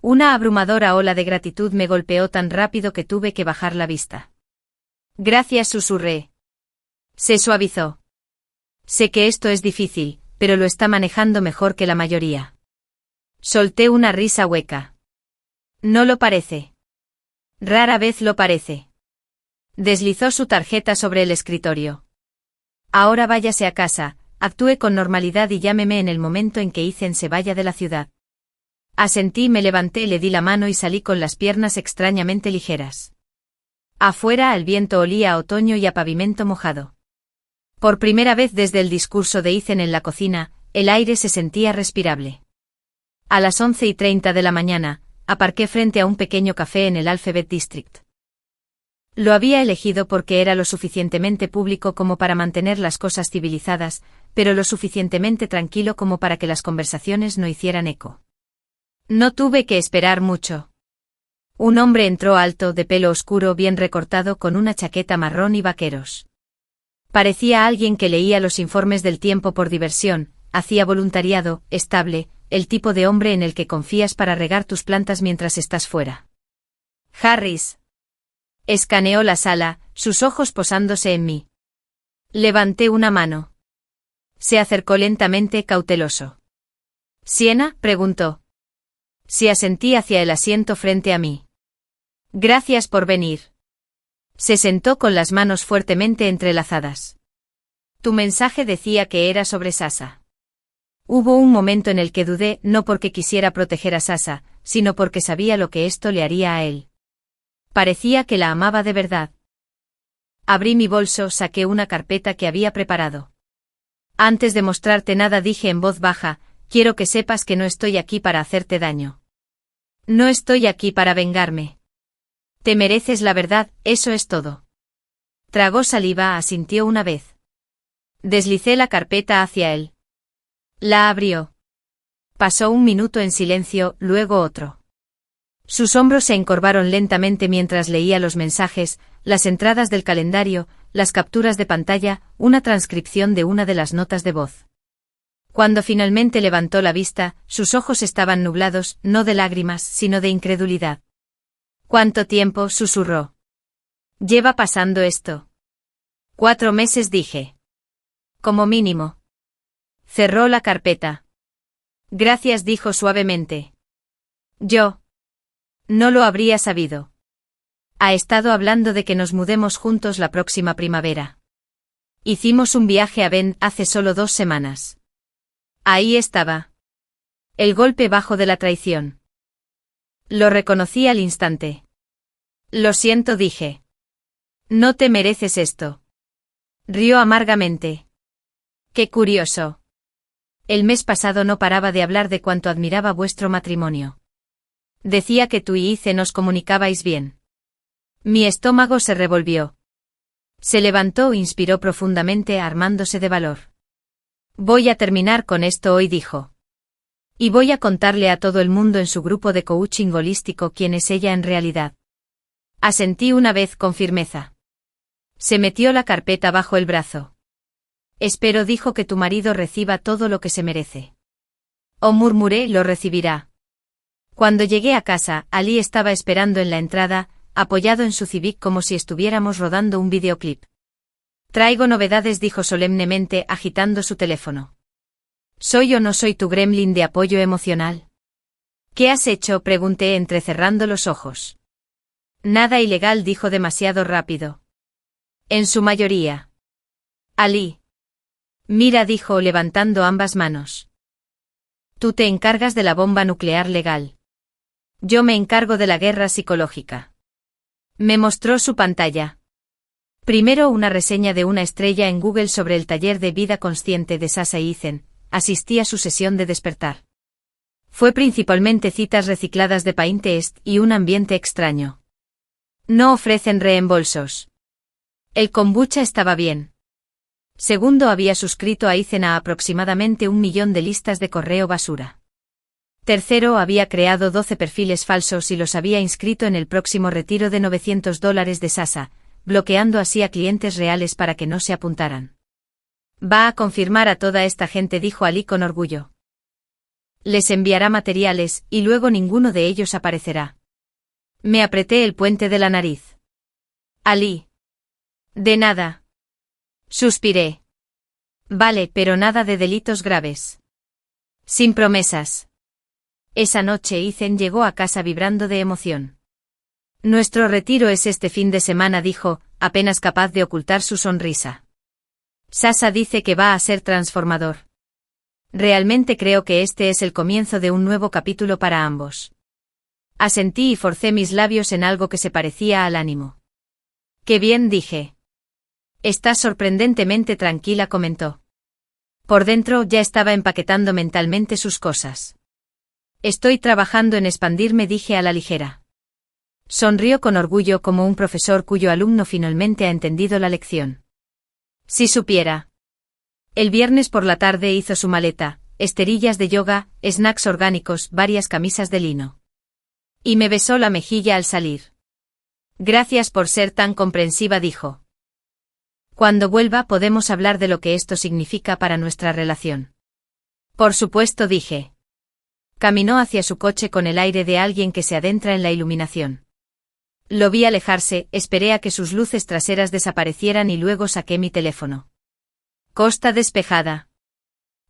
Una abrumadora ola de gratitud me golpeó tan rápido que tuve que bajar la vista. Gracias, susurré. Se suavizó. Sé que esto es difícil, pero lo está manejando mejor que la mayoría. Solté una risa hueca. No lo parece. Rara vez lo parece. Deslizó su tarjeta sobre el escritorio. Ahora váyase a casa, actúe con normalidad y llámeme en el momento en que Ethan se vaya de la ciudad. Asentí, me levanté, le di la mano y salí con las piernas extrañamente ligeras. Afuera el viento olía a otoño y a pavimento mojado. Por primera vez desde el discurso de Ethan en la cocina, el aire se sentía respirable. A las 11:30 de la mañana, aparqué frente a un pequeño café en el Alphabet District. Lo había elegido porque era lo suficientemente público como para mantener las cosas civilizadas, pero lo suficientemente tranquilo como para que las conversaciones no hicieran eco. No tuve que esperar mucho. Un hombre entró alto, de pelo oscuro bien recortado, con una chaqueta marrón y vaqueros. Parecía alguien que leía los informes del tiempo por diversión, hacía voluntariado, estable, el tipo de hombre en el que confías para regar tus plantas mientras estás fuera. Harris. Escaneó la sala, sus ojos posándose en mí. Levanté una mano. Se acercó lentamente, cauteloso. ¿Siena?, preguntó. Sí, asentí hacia el asiento frente a mí. Gracias por venir. Se sentó con las manos fuertemente entrelazadas. Tu mensaje decía que era sobre Sasha. Hubo un momento en el que dudé, no porque quisiera proteger a Sasha, sino porque sabía lo que esto le haría a él. Parecía que la amaba de verdad. Abrí mi bolso, saqué una carpeta que había preparado. Antes de mostrarte nada, dije en voz baja, quiero que sepas que no estoy aquí para hacerte daño. No estoy aquí para vengarme. Te mereces la verdad, eso es todo. Tragó saliva, asintió una vez. Deslicé la carpeta hacia él. La abrió. Pasó un minuto en silencio, luego otro. Sus hombros se encorvaron lentamente mientras leía los mensajes, las entradas del calendario, las capturas de pantalla, una transcripción de una de las notas de voz. Cuando finalmente levantó la vista, sus ojos estaban nublados, no de lágrimas, sino de incredulidad. ¿Cuánto tiempo?, susurró. ¿Lleva pasando esto? 4 meses, dije. Como mínimo. Cerró la carpeta. Gracias, dijo suavemente. Yo. No lo habría sabido. Ha estado hablando de que nos mudemos juntos la próxima primavera. Hicimos un viaje a Bend hace solo 2 semanas. Ahí estaba. El golpe bajo de la traición. Lo reconocí al instante. Lo siento, dije. No te mereces esto. Rió amargamente. Qué curioso. El mes pasado no paraba de hablar de cuánto admiraba vuestro matrimonio. Decía que tú y Ethan os comunicabais bien. Mi estómago se revolvió. Se levantó e inspiró profundamente, armándose de valor. Voy a terminar con esto hoy, dijo. Y voy a contarle a todo el mundo en su grupo de coaching holístico quién es ella en realidad. Asentí una vez con firmeza. Se metió la carpeta bajo el brazo. Espero, dijo, que tu marido reciba todo lo que se merece. Oh, murmuré, lo recibirá. Cuando llegué a casa, Ali estaba esperando en la entrada, apoyado en su Civic como si estuviéramos rodando un videoclip. Traigo novedades, dijo solemnemente, agitando su teléfono. ¿Soy o no soy tu gremlin de apoyo emocional? ¿Qué has hecho?, pregunté entrecerrando los ojos. Nada ilegal, dijo demasiado rápido. En su mayoría. Ali. Mira, dijo levantando ambas manos. Tú te encargas de la bomba nuclear legal. Yo me encargo de la guerra psicológica. Me mostró su pantalla. Primero una reseña de una estrella en Google sobre el taller de vida consciente de Sasa Eisen. Asistí a su sesión de despertar. Fue principalmente citas recicladas de Pinterest y un ambiente extraño. No ofrecen reembolsos. El kombucha estaba bien. Segundo, había suscrito a Eisen a aproximadamente 1 millón de listas de correo basura. Tercero, había creado 12 perfiles falsos y los había inscrito en el próximo retiro de $900 de Sasa, bloqueando así a clientes reales para que no se apuntaran. Va a confirmar a toda esta gente, dijo Ali con orgullo. Les enviará materiales, y luego ninguno de ellos aparecerá. Me apreté el puente de la nariz. Ali. De nada. Suspiré. Vale, pero nada de delitos graves. Sin promesas. Esa noche Ethan llegó a casa vibrando de emoción. Nuestro retiro es este fin de semana, dijo, apenas capaz de ocultar su sonrisa. Sasa dice que va a ser transformador. Realmente creo que este es el comienzo de un nuevo capítulo para ambos. Asentí y forcé mis labios en algo que se parecía al ánimo. Qué bien, dije. Estás sorprendentemente tranquila, comentó. Por dentro ya estaba empaquetando mentalmente sus cosas. Estoy trabajando en expandirme, dije a la ligera. Sonrió con orgullo como un profesor cuyo alumno finalmente ha entendido la lección. Si supiera. El viernes por la tarde hizo su maleta, esterillas de yoga, snacks orgánicos, varias camisas de lino. Y me besó la mejilla al salir. Gracias por ser tan comprensiva, dijo. Cuando vuelva podemos hablar de lo que esto significa para nuestra relación. Por supuesto, dije. Caminó hacia su coche con el aire de alguien que se adentra en la iluminación. Lo vi alejarse, esperé a que sus luces traseras desaparecieran y luego saqué mi teléfono. Costa despejada.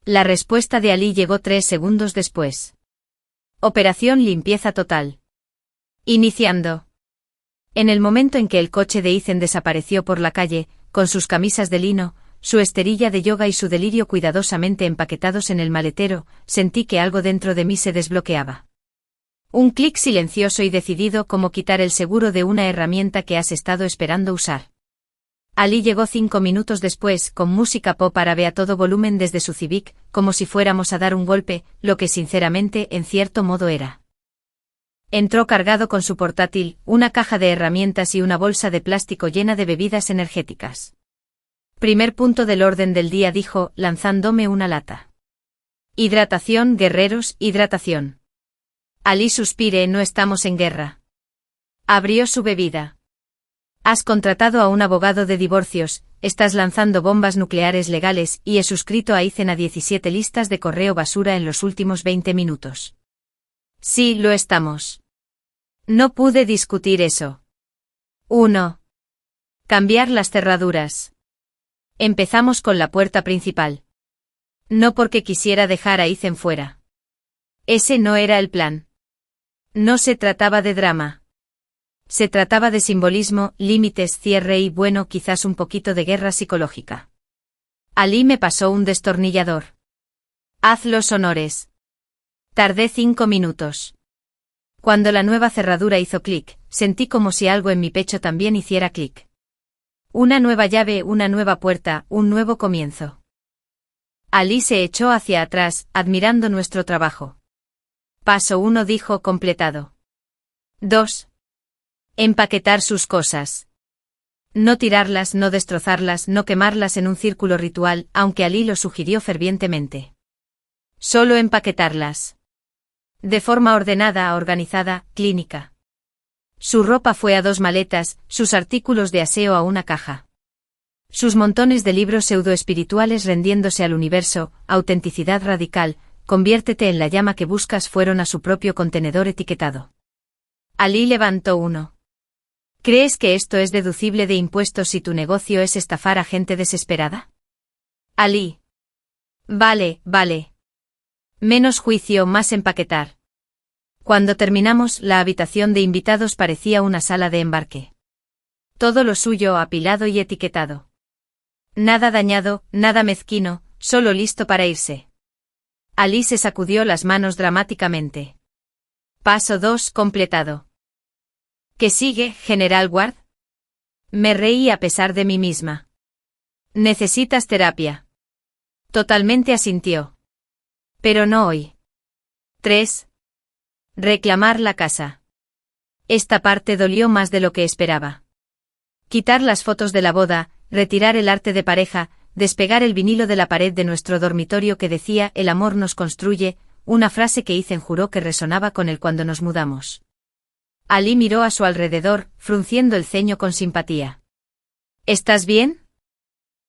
La respuesta de Ali llegó 3 segundos después. Operación limpieza total. Iniciando. En el momento en que el coche de Ethan desapareció por la calle, con sus camisas de lino, su esterilla de yoga y su delirio cuidadosamente empaquetados en el maletero, sentí que algo dentro de mí se desbloqueaba. Un clic silencioso y decidido, como quitar el seguro de una herramienta que has estado esperando usar. Ali llegó 5 minutos después, con música pop árabe a todo volumen desde su Civic, como si fuéramos a dar un golpe, lo que sinceramente, en cierto modo era. Entró cargado con su portátil, una caja de herramientas y una bolsa de plástico llena de bebidas energéticas. Primer punto del orden del día, dijo, lanzándome una lata. Hidratación, guerreros, hidratación. Ali suspiré, no estamos en guerra. Abrió su bebida. Has contratado a un abogado de divorcios, estás lanzando bombas nucleares legales y he suscrito a Ethan a 17 listas de correo basura en los últimos 20 minutos. Sí, lo estamos. No pude discutir eso. 1. Cambiar las cerraduras. Empezamos con la puerta principal. No porque quisiera dejar a Ethan fuera. Ese no era el plan. No se trataba de drama. Se trataba de simbolismo, límites, cierre y, bueno, quizás un poquito de guerra psicológica. Ali me pasó un destornillador. Haz los honores. Tardé 5 minutos. Cuando la nueva cerradura hizo clic, sentí como si algo en mi pecho también hiciera clic. Una nueva llave, una nueva puerta, un nuevo comienzo. Ali se echó hacia atrás, admirando nuestro trabajo. Paso 1, dijo, completado. 2. Empaquetar sus cosas. No tirarlas, no destrozarlas, no quemarlas en un círculo ritual, aunque Ali lo sugirió fervientemente. Solo empaquetarlas. De forma ordenada, organizada, clínica. Su ropa fue a 2 maletas, sus artículos de aseo a una caja. Sus montones de libros pseudoespirituales rendiéndose al universo, autenticidad radical, conviértete en la llama que buscas fueron a su propio contenedor etiquetado. Ali levantó uno. ¿Crees que esto es deducible de impuestos si tu negocio es estafar a gente desesperada? Ali. Vale, vale. Menos juicio, más empaquetar. Cuando terminamos, la habitación de invitados parecía una sala de embarque. Todo lo suyo apilado y etiquetado. Nada dañado, nada mezquino, solo listo para irse. Ali se sacudió las manos dramáticamente. Paso 2 completado. ¿Qué sigue, General Ward? Me reí a pesar de mí misma. Necesitas terapia. Totalmente asintió. Pero no hoy. 3. Reclamar la casa. Esta parte dolió más de lo que esperaba. Quitar las fotos de la boda, retirar el arte de pareja, despegar el vinilo de la pared de nuestro dormitorio que decía «El amor nos construye», una frase que Ethan juró que resonaba con él cuando nos mudamos. Ali miró a su alrededor, frunciendo el ceño con simpatía. ¿Estás bien?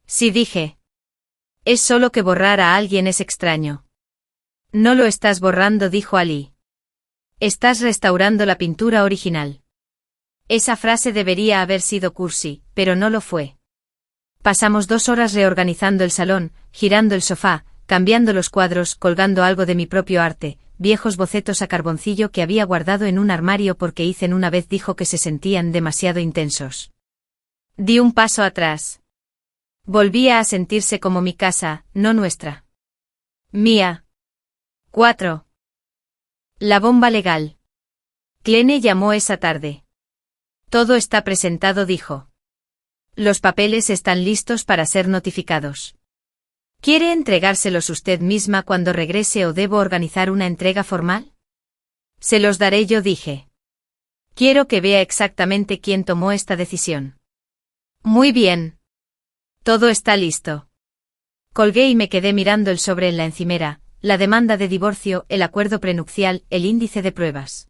Sí, dije. Es solo que borrar a alguien es extraño. No lo estás borrando, dijo Ali. Estás restaurando la pintura original. Esa frase debería haber sido cursi, pero no lo fue. Pasamos 2 horas reorganizando el salón, girando el sofá, cambiando los cuadros, colgando algo de mi propio arte, viejos bocetos a carboncillo que había guardado en un armario porque Ethan una vez dijo que se sentían demasiado intensos. Di un paso atrás. Volvía a sentirse como mi casa, no nuestra. Mía. 4. La bomba legal. Clene llamó esa tarde. Todo está presentado, dijo. Los papeles están listos para ser notificados. ¿Quiere entregárselos usted misma cuando regrese o debo organizar una entrega formal? Se los daré yo, dije. Quiero que vea exactamente quién tomó esta decisión. Muy bien. Todo está listo. Colgué y me quedé mirando el sobre en la encimera, la demanda de divorcio, el acuerdo prenupcial, el índice de pruebas.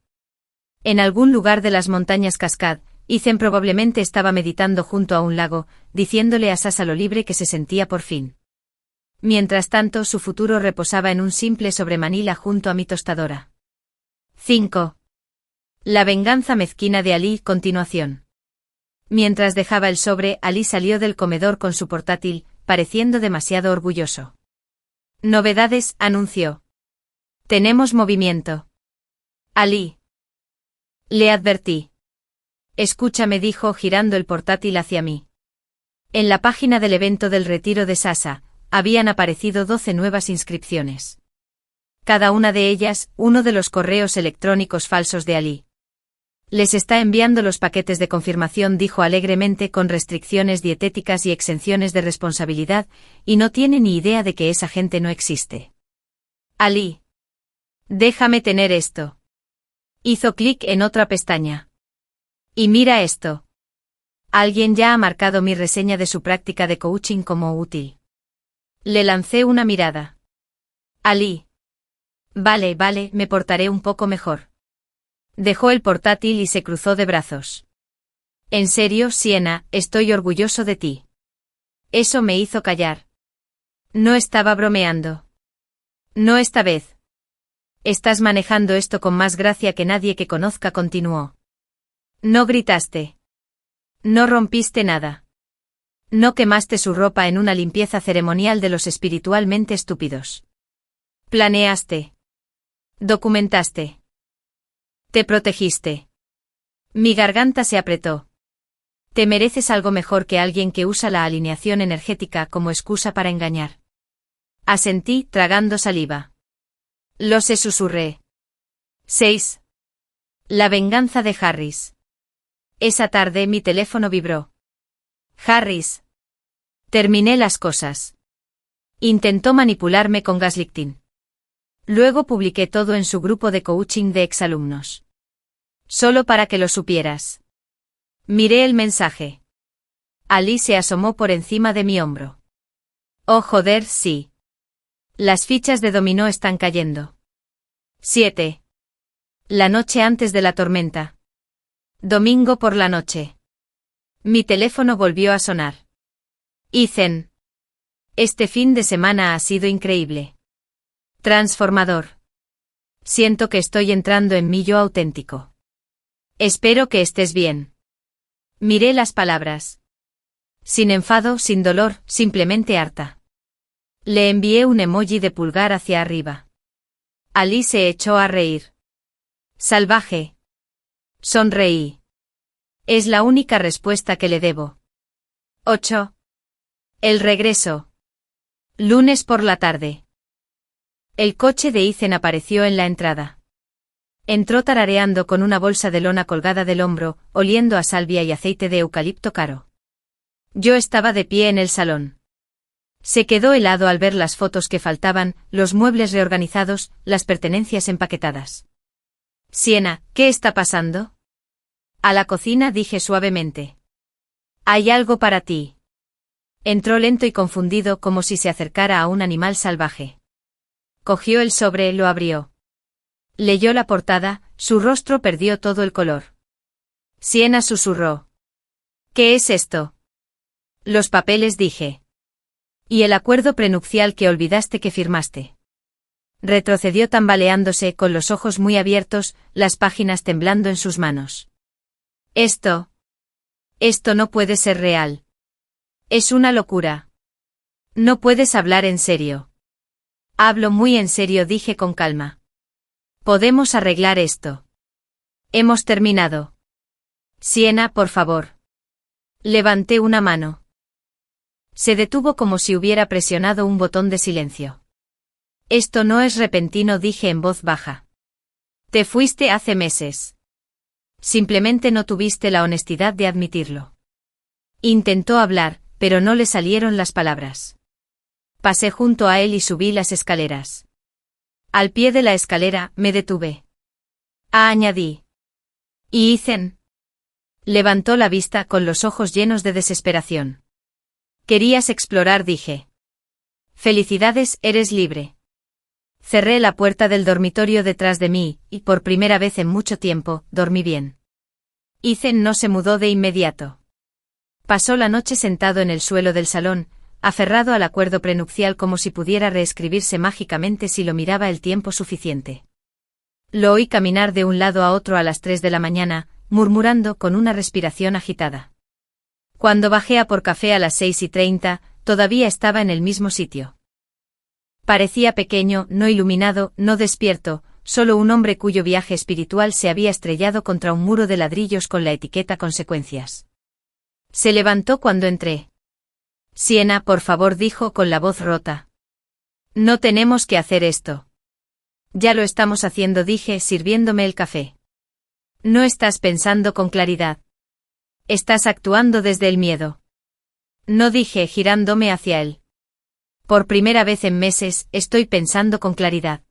En algún lugar de las montañas Cascade, Ethan probablemente estaba meditando junto a un lago, diciéndole a Sasa lo libre que se sentía por fin. Mientras tanto, su futuro reposaba en un simple sobremanila junto a mi tostadora. 5. La venganza mezquina de Ali, continuación. Mientras dejaba el sobre, Ali salió del comedor con su portátil, pareciendo demasiado orgulloso. Novedades, anunció. Tenemos movimiento. Ali. Le advertí. Escúchame, dijo girando el portátil hacia mí. En la página del evento del retiro de Sasa, habían aparecido 12 nuevas inscripciones. Cada una de ellas, uno de los correos electrónicos falsos de Ali. Les está enviando los paquetes de confirmación, dijo alegremente, con restricciones dietéticas y exenciones de responsabilidad, y no tiene ni idea de que esa gente no existe. Ali. Déjame tener esto. Hizo clic en otra pestaña. Y mira esto. Alguien ya ha marcado mi reseña de su práctica de coaching como útil. Le lancé una mirada. Ali. Vale, me portaré un poco mejor. Dejó el portátil y se cruzó de brazos. En serio, Sienna, estoy orgulloso de ti. Eso me hizo callar. No estaba bromeando. No esta vez. Estás manejando esto con más gracia que nadie que conozca, continuó. No gritaste. No rompiste nada. No quemaste su ropa en una limpieza ceremonial de los espiritualmente estúpidos. Planeaste. Documentaste. Te protegiste. Mi garganta se apretó. Te mereces algo mejor que alguien que usa la alineación energética como excusa para engañar. Asentí, tragando saliva. Lo sé, susurré. 6. La venganza de Harris. Esa tarde mi teléfono vibró. Harris. Terminé las cosas. Intentó manipularme con gaslighting. Luego publiqué todo en su grupo de coaching de exalumnos. Solo para que lo supieras. Miré el mensaje. Ali se asomó por encima de mi hombro. Oh joder, sí. Las fichas de dominó están cayendo. 7. La noche antes de la tormenta. Domingo por la noche. Mi teléfono volvió a sonar. Ethan. Este fin de semana ha sido increíble. Transformador. Siento que estoy entrando en mi yo auténtico. Espero que estés bien. Miré las palabras. Sin enfado, sin dolor, simplemente harta. Le envié un emoji de pulgar hacia arriba. Ali se echó a reír. Salvaje. Sonreí. Es la única respuesta que le debo. 8. El regreso. Lunes por la tarde. El coche de Ethan apareció en la entrada. Entró tarareando con una bolsa de lona colgada del hombro, oliendo a salvia y aceite de eucalipto caro. Yo estaba de pie en el salón. Se quedó helado al ver las fotos que faltaban, los muebles reorganizados, las pertenencias empaquetadas. Sienna, ¿qué está pasando? A la cocina dije suavemente. Hay algo para ti. Entró lento y confundido como si se acercara a un animal salvaje. Cogió el sobre, lo abrió. Leyó la portada, su rostro perdió todo el color. Sienna susurró. ¿Qué es esto? Los papeles, dije. Y el acuerdo prenupcial que olvidaste que firmaste. Retrocedió tambaleándose con los ojos muy abiertos, las páginas temblando en sus manos. Esto no puede ser real. Es una locura. No puedes hablar en serio. Hablo muy en serio, dije con calma. Podemos arreglar esto. Hemos terminado. Sienna, por favor. Levanté una mano. Se detuvo como si hubiera presionado un botón de silencio. Esto no es repentino, dije en voz baja. Te fuiste hace meses. Simplemente no tuviste la honestidad de admitirlo. Intentó hablar, pero no le salieron las palabras. Pasé junto a él y subí las escaleras. Al pie de la escalera, me detuve. Añadí. ¿Y Ethan? Levantó la vista con los ojos llenos de desesperación. Querías explorar, dije. Felicidades, eres libre. Cerré la puerta del dormitorio detrás de mí, y por primera vez en mucho tiempo, dormí bien. Ethan no se mudó de inmediato. Pasó la noche sentado en el suelo del salón, aferrado al acuerdo prenupcial como si pudiera reescribirse mágicamente si lo miraba el tiempo suficiente. Lo oí caminar de un lado a otro a las 3 de la mañana, murmurando con una respiración agitada. Cuando bajé a por café a las 6:30, todavía estaba en el mismo sitio. Parecía pequeño, no iluminado, no despierto, solo un hombre cuyo viaje espiritual se había estrellado contra un muro de ladrillos con la etiqueta consecuencias. Se levantó cuando entré. Sienna, por favor, dijo con la voz rota. No tenemos que hacer esto. Ya lo estamos haciendo, dije, sirviéndome el café. No estás pensando con claridad. Estás actuando desde el miedo. No, dije, girándome hacia él. Por primera vez en meses, estoy pensando con claridad.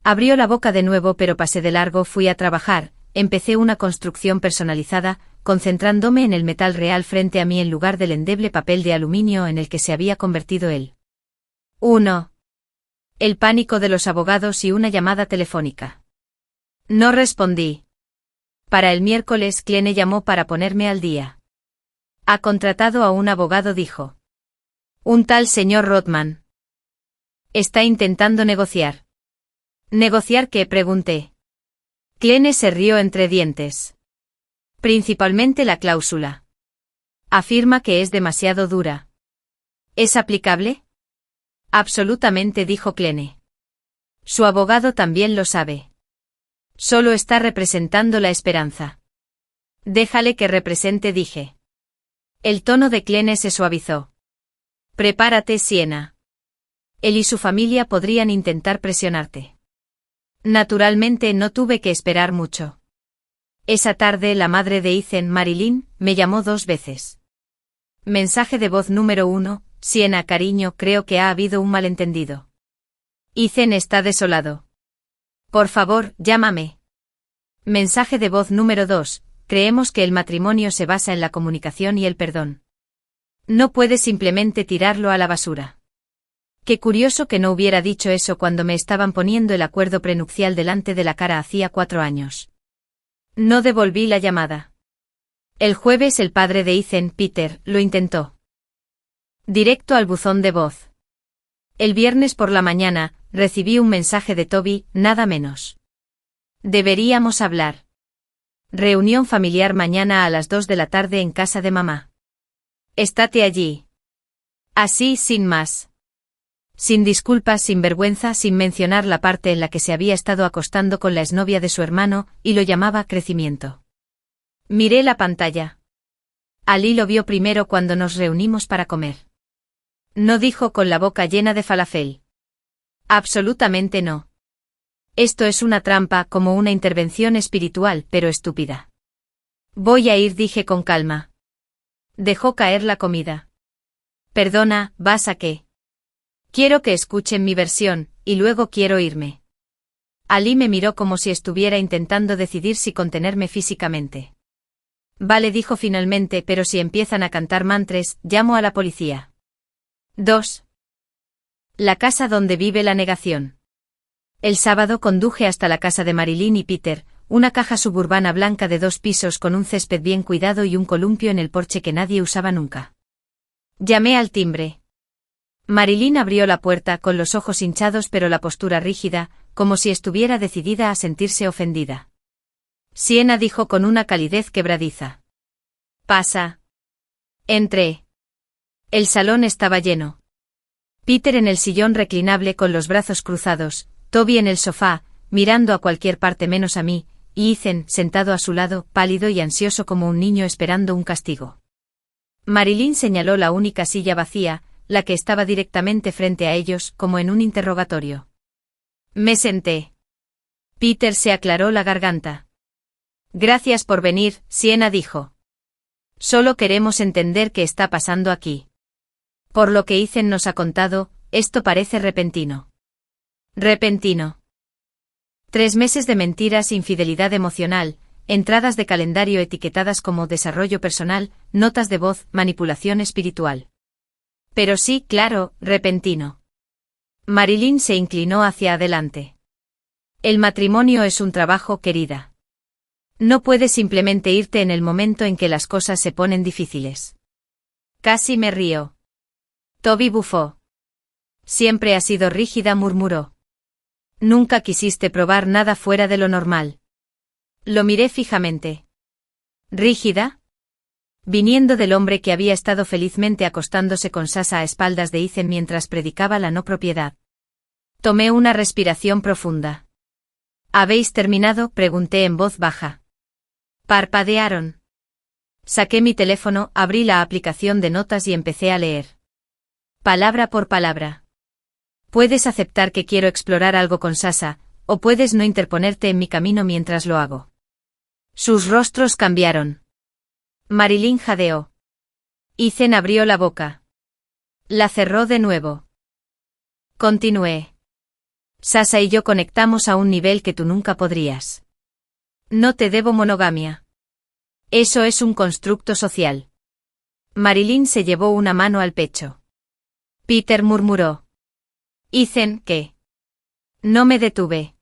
Abrió la boca de nuevo, pero pasé de largo. Fui a trabajar, empecé una construcción personalizada, concentrándome en el metal real frente a mí en lugar del endeble papel de aluminio en el que se había convertido él. 1. El pánico de los abogados y una llamada telefónica. No respondí. Para el miércoles Clene llamó para ponerme al día. Ha contratado a un abogado, dijo. Un tal señor Rothman. Está intentando negociar. ¿Negociar qué?, pregunté. Clene se rió entre dientes. Principalmente la cláusula. Afirma que es demasiado dura. ¿Es aplicable? Absolutamente, dijo Clene. Su abogado también lo sabe. Solo está representando la esperanza. Déjale que represente, dije. El tono de Clene se suavizó. Prepárate, Sienna. Él y su familia podrían intentar presionarte. Naturalmente no tuve que esperar mucho. Esa tarde la madre de Ethan, Marilyn, me llamó 2 veces. Mensaje de voz número 1, Sienna, cariño, creo que ha habido un malentendido. Ethan está desolado. Por favor, llámame. Mensaje de voz número 2, creemos que el matrimonio se basa en la comunicación y el perdón. No puedes simplemente tirarlo a la basura. Qué curioso que no hubiera dicho eso cuando me estaban poniendo el acuerdo prenupcial delante de la cara hacía 4 años. No devolví la llamada. El jueves el padre de Ethan, Peter, lo intentó. Directo al buzón de voz. El viernes por la mañana, recibí un mensaje de Toby, nada menos. Deberíamos hablar. Reunión familiar mañana a las 2 de la tarde en casa de mamá. Estate allí. Así, sin más. Sin disculpas, sin vergüenza, sin mencionar la parte en la que se había estado acostando con la exnovia de su hermano, y lo llamaba crecimiento. Miré la pantalla. Ali lo vio primero cuando nos reunimos para comer. No dijo con la boca llena de falafel. Absolutamente no. Esto es una trampa, como una intervención espiritual, pero estúpida. Voy a ir, dije con calma. Dejó caer la comida. Perdona, ¿vas a qué? Quiero que escuchen mi versión, y luego quiero irme. Ali me miró como si estuviera intentando decidir si contenerme físicamente. Vale, dijo finalmente, pero si empiezan a cantar mantras, llamo a la policía. 2. La casa donde vive la negación. El sábado conduje hasta la casa de Marilyn y Peter, una caja suburbana blanca de 2 pisos con un césped bien cuidado y un columpio en el porche que nadie usaba nunca. Llamé al timbre. Marilyn abrió la puerta con los ojos hinchados pero la postura rígida, como si estuviera decidida a sentirse ofendida. Sienna dijo con una calidez quebradiza. Pasa. Entré. El salón estaba lleno. Peter en el sillón reclinable con los brazos cruzados, Toby en el sofá, mirando a cualquier parte menos a mí, y Ethan sentado a su lado, pálido y ansioso como un niño esperando un castigo. Marilyn señaló la única silla vacía, la que estaba directamente frente a ellos, como en un interrogatorio. Me senté. Peter se aclaró la garganta. Gracias por venir, Sienna dijo. Solo queremos entender qué está pasando aquí. Por lo que Ethan nos ha contado, esto parece repentino. Repentino. 3 meses de mentiras, infidelidad emocional, entradas de calendario etiquetadas como desarrollo personal, notas de voz, manipulación espiritual. Pero sí, claro, repentino. Marilyn se inclinó hacia adelante. El matrimonio es un trabajo, querida. No puedes simplemente irte en el momento en que las cosas se ponen difíciles. Casi me río. Toby bufó. Siempre has sido rígida, murmuró. Nunca quisiste probar nada fuera de lo normal. Lo miré fijamente. ¿Rígida? Viniendo del hombre que había estado felizmente acostándose con Sasa a espaldas de Ethan mientras predicaba la no propiedad. Tomé una respiración profunda. ¿Habéis terminado?, pregunté en voz baja. Parpadearon. Saqué mi teléfono, abrí la aplicación de notas y empecé a leer. Palabra por palabra. Puedes aceptar que quiero explorar algo con Sasa, o puedes no interponerte en mi camino mientras lo hago. Sus rostros cambiaron. Marilyn jadeó. Ethan abrió la boca. La cerró de nuevo. Continué. Sasa y yo conectamos a un nivel que tú nunca podrías. No te debo monogamia. Eso es un constructo social. Marilyn se llevó una mano al pecho. Peter murmuró. Ethan, ¿qué? No me detuve.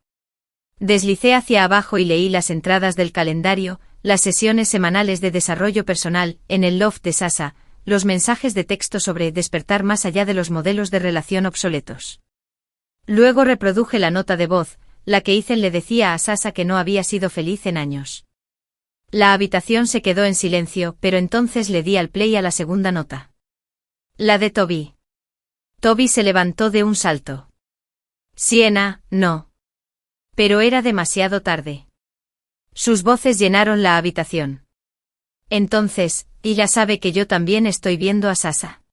Deslicé hacia abajo y leí las entradas del calendario, las sesiones semanales de desarrollo personal, en el loft de Sasa, los mensajes de texto sobre despertar más allá de los modelos de relación obsoletos. Luego reproduje la nota de voz, la que Ethan le decía a Sasa que no había sido feliz en años. La habitación se quedó en silencio, pero entonces le di al play a la segunda nota. La de Toby. Toby se levantó de un salto. Sienna, no. Pero era demasiado tarde. Sus voces llenaron la habitación. Entonces, ella sabe que yo también estoy viendo a Sasa.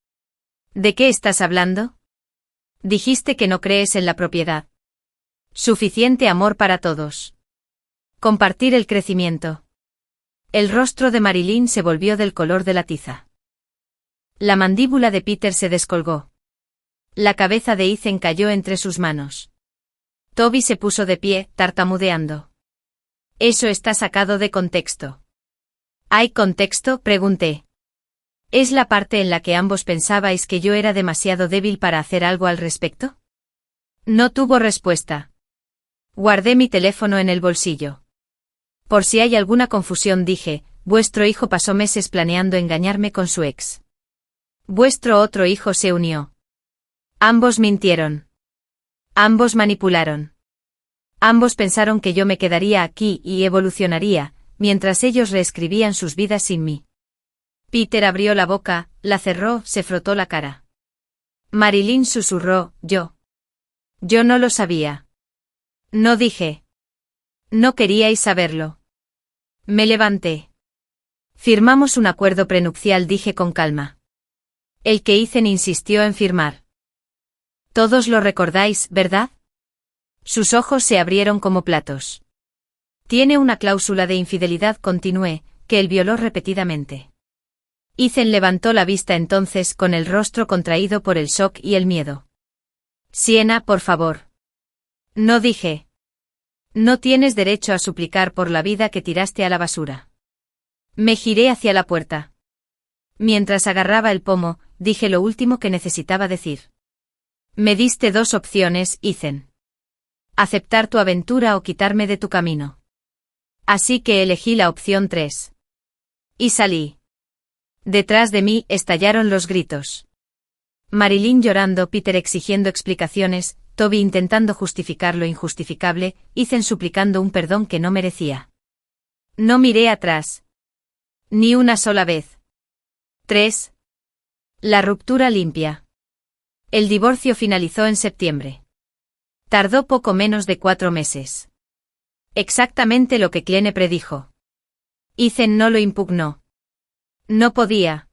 ¿De qué estás hablando? Dijiste que no crees en la propiedad. Suficiente amor para todos. Compartir el crecimiento. El rostro de Marilyn se volvió del color de la tiza. La mandíbula de Peter se descolgó. La cabeza de Ethan cayó entre sus manos. Toby se puso de pie, tartamudeando. Eso está sacado de contexto. ¿Hay contexto?, pregunté. ¿Es la parte en la que ambos pensabais que yo era demasiado débil para hacer algo al respecto? No tuvo respuesta. Guardé mi teléfono en el bolsillo. Por si hay alguna confusión dije, vuestro hijo pasó meses planeando engañarme con su ex. Vuestro otro hijo se unió. Ambos mintieron. Ambos manipularon. Ambos pensaron que yo me quedaría aquí y evolucionaría, mientras ellos reescribían sus vidas sin mí. Peter abrió la boca, la cerró, se frotó la cara. Marilyn susurró, yo. Yo no lo sabía. No dije. No queríais saberlo. Me levanté. Firmamos un acuerdo prenupcial, dije con calma. El que Ethan insistió en firmar. Todos lo recordáis, ¿verdad? Sus ojos se abrieron como platos. Tiene una cláusula de infidelidad, continué, que él violó repetidamente. Ethan levantó la vista entonces con el rostro contraído por el shock y el miedo. Sienna, por favor. No dije. No tienes derecho a suplicar por la vida que tiraste a la basura. Me giré hacia la puerta. Mientras agarraba el pomo, dije lo último que necesitaba decir. Me diste dos opciones, Ethan. Aceptar tu aventura o quitarme de tu camino. Así que elegí la opción 3. Y salí. Detrás de mí estallaron los gritos. Marilyn llorando, Peter exigiendo explicaciones, Toby intentando justificar lo injustificable, Ethan suplicando un perdón que no merecía. No miré atrás. Ni una sola vez. 3. La ruptura limpia. El divorcio finalizó en septiembre. Tardó poco menos de 4 meses. Exactamente lo que Clene predijo. Ethan no lo impugnó. No podía.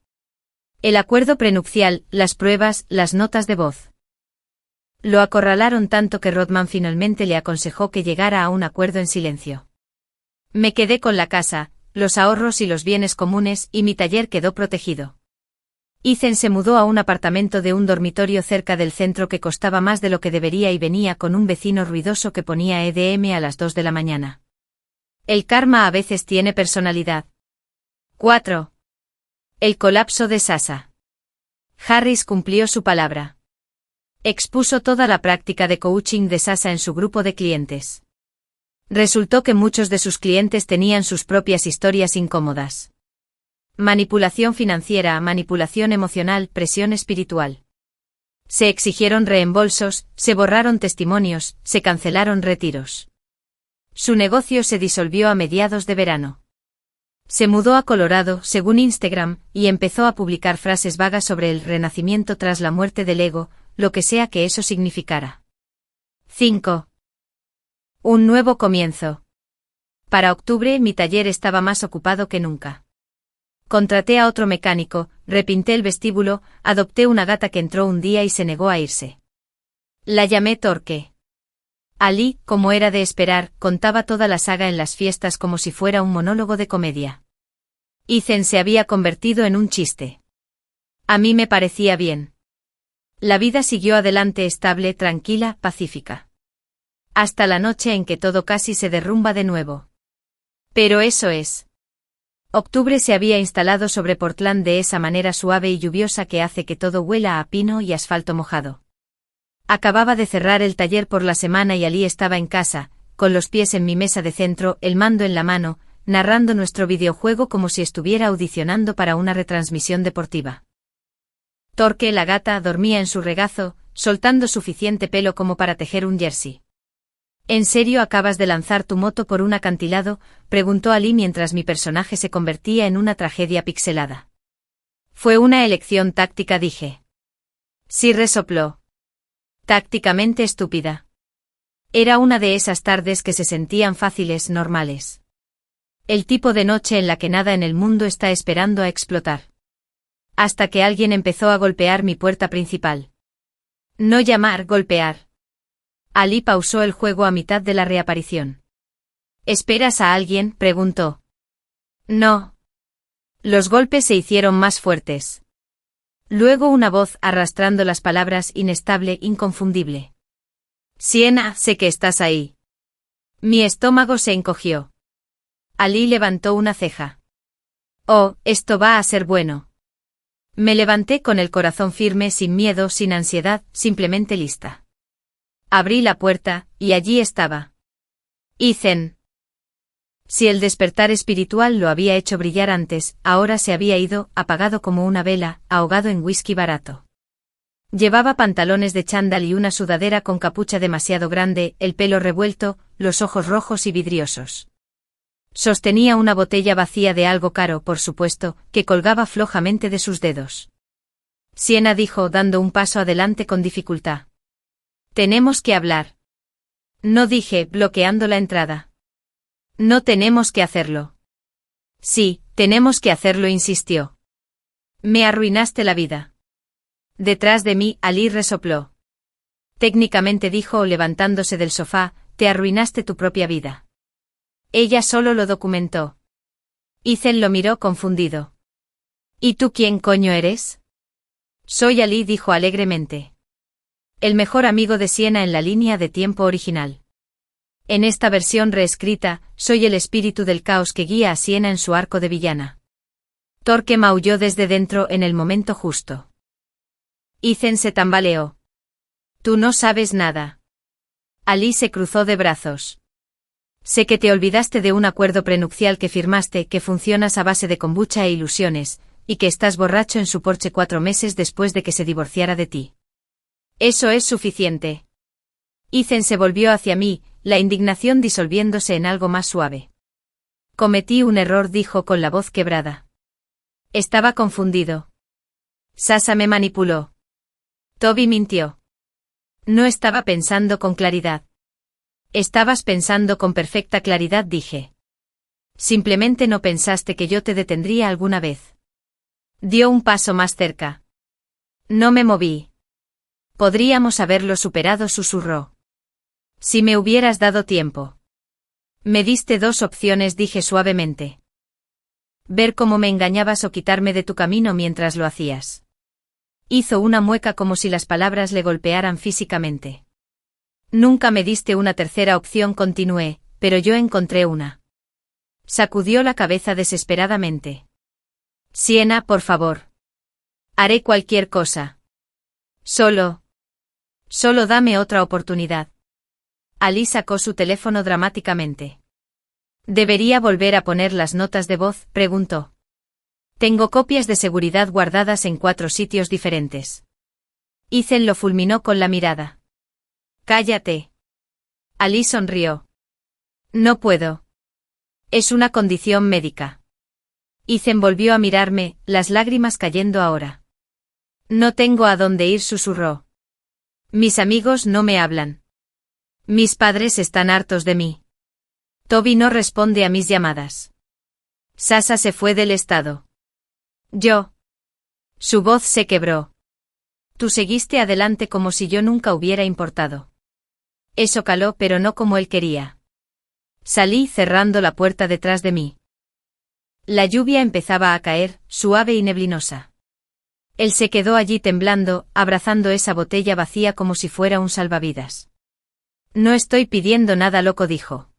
El acuerdo prenupcial, las pruebas, las notas de voz. Lo acorralaron tanto que Rodman finalmente le aconsejó que llegara a un acuerdo en silencio. Me quedé con la casa, los ahorros y los bienes comunes, y mi taller quedó protegido. Ethan se mudó a un apartamento de un dormitorio cerca del centro que costaba más de lo que debería y venía con un vecino ruidoso que ponía EDM a las 2 de la mañana. El karma a veces tiene personalidad. 4. El colapso de Sasa. Harris cumplió su palabra. Expuso toda la práctica de coaching de Sasa en su grupo de clientes. Resultó que muchos de sus clientes tenían sus propias historias incómodas. Manipulación financiera, manipulación emocional, presión espiritual. Se exigieron reembolsos, se borraron testimonios, se cancelaron retiros. Su negocio se disolvió a mediados de verano. Se mudó a Colorado, según Instagram, y empezó a publicar frases vagas sobre el renacimiento tras la muerte del ego, lo que sea que eso significara. 5. Un nuevo comienzo. Para octubre mi taller estaba más ocupado que nunca. Contraté a otro mecánico, repinté el vestíbulo, adopté una gata que entró un día y se negó a irse. La llamé Torque. Ali, como era de esperar, contaba toda la saga en las fiestas como si fuera un monólogo de comedia. Ethan se había convertido en un chiste. A mí me parecía bien. La vida siguió adelante estable, tranquila, pacífica. Hasta la noche en que todo casi se derrumba de nuevo. Pero eso es. Octubre se había instalado sobre Portland de esa manera suave y lluviosa que hace que todo huela a pino y asfalto mojado. Acababa de cerrar el taller por la semana y Ali estaba en casa, con los pies en mi mesa de centro, el mando en la mano, narrando nuestro videojuego como si estuviera audicionando para una retransmisión deportiva. Torque, la gata, dormía en su regazo, soltando suficiente pelo como para tejer un jersey. ¿En serio acabas de lanzar tu moto por un acantilado?, preguntó Ali mientras mi personaje se convertía en una tragedia pixelada. Fue una elección táctica, dije. Sí, resopló. Tácticamente estúpida. Era una de esas tardes que se sentían fáciles, normales. El tipo de noche en la que nada en el mundo está esperando a explotar. Hasta que alguien empezó a golpear mi puerta principal. No llamar, golpear. Ali pausó el juego a mitad de la reaparición. ¿Esperas a alguien?, preguntó. No. Los golpes se hicieron más fuertes. Luego una voz arrastrando las palabras, inestable, inconfundible. Sienna, sé que estás ahí. Mi estómago se encogió. Ali levantó una ceja. Oh, esto va a ser bueno. Me levanté con el corazón firme, sin miedo, sin ansiedad, simplemente lista. Abrí la puerta, y allí estaba. Ethan. Si el despertar espiritual lo había hecho brillar antes, ahora se había ido, apagado como una vela, ahogado en whisky barato. Llevaba pantalones de chándal y una sudadera con capucha demasiado grande, el pelo revuelto, los ojos rojos y vidriosos. Sostenía una botella vacía de algo caro, por supuesto, que colgaba flojamente de sus dedos. Sienna dijo, dando un paso adelante con dificultad. Tenemos que hablar. No, dije, bloqueando la entrada. No tenemos que hacerlo. Sí, tenemos que hacerlo, insistió. Me arruinaste la vida. Detrás de mí, Ali resopló. Técnicamente, dijo, levantándose del sofá, te arruinaste tu propia vida. Ella solo lo documentó. Ethan lo miró confundido. ¿Y tú quién coño eres? Soy Ali, dijo alegremente. El mejor amigo de Sienna en la línea de tiempo original. En esta versión reescrita, soy el espíritu del caos que guía a Sienna en su arco de villana. Torque maulló desde dentro en el momento justo. Ethan se tambaleó. Tú no sabes nada. Ali se cruzó de brazos. Sé que te olvidaste de un acuerdo prenupcial que firmaste, que funcionas a base de kombucha e ilusiones, y que estás borracho en su porche 4 meses después de que se divorciara de ti. Eso es suficiente. Ethan se volvió hacia mí, la indignación disolviéndose en algo más suave. Cometí un error, dijo con la voz quebrada. Estaba confundido. Sasha me manipuló. Toby mintió. No estaba pensando con claridad. Estabas pensando con perfecta claridad, dije. Simplemente no pensaste que yo te detendría alguna vez. Dio un paso más cerca. No me moví. Podríamos haberlo superado, susurró. Si me hubieras dado tiempo. Me diste 2 opciones, dije suavemente. Ver cómo me engañabas o quitarme de tu camino mientras lo hacías. Hizo una mueca como si las palabras le golpearan físicamente. Nunca me diste una tercera opción, continué, pero yo encontré una. Sacudió la cabeza desesperadamente. Sienna, por favor. Haré cualquier cosa. Solo dame otra oportunidad. Ali sacó su teléfono dramáticamente. ¿Debería volver a poner las notas de voz?, preguntó. Tengo copias de seguridad guardadas en 4 sitios diferentes. Ethan lo fulminó con la mirada. Cállate. Ali sonrió. No puedo. Es una condición médica. Ethan volvió a mirarme, las lágrimas cayendo ahora. No tengo a dónde ir, susurró. Mis amigos no me hablan. Mis padres están hartos de mí. Toby no responde a mis llamadas. Sasha se fue del estado. Yo. Su voz se quebró. Tú seguiste adelante como si yo nunca hubiera importado. Eso caló, pero no como él quería. Salí cerrando la puerta detrás de mí. La lluvia empezaba a caer, suave y neblinosa. Él se quedó allí temblando, abrazando esa botella vacía como si fuera un salvavidas. No estoy pidiendo nada, loco, dijo.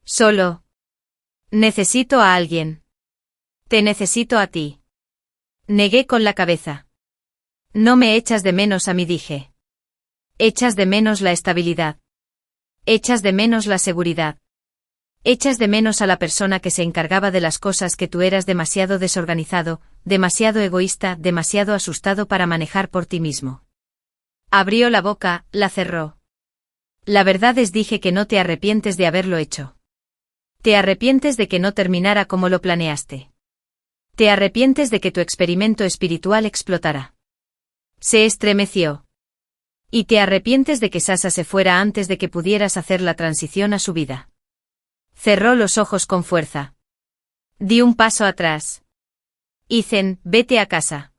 Solo. Necesito a alguien. Te necesito a ti. Negué con la cabeza. No me echas de menos a mí, dije. Echas de menos la estabilidad. Echas de menos la seguridad. Echas de menos a la persona que se encargaba de las cosas que tú eras demasiado desorganizado, demasiado egoísta, demasiado asustado para manejar por ti mismo. Abrió la boca, la cerró. La verdad es, dije, que no te arrepientes de haberlo hecho. Te arrepientes de que no terminara como lo planeaste. Te arrepientes de que tu experimento espiritual explotara. Se estremeció. Y te arrepientes de que Sasha se fuera antes de que pudieras hacer la transición a su vida. Cerró los ojos con fuerza. Di un paso atrás. Ethan, vete a casa.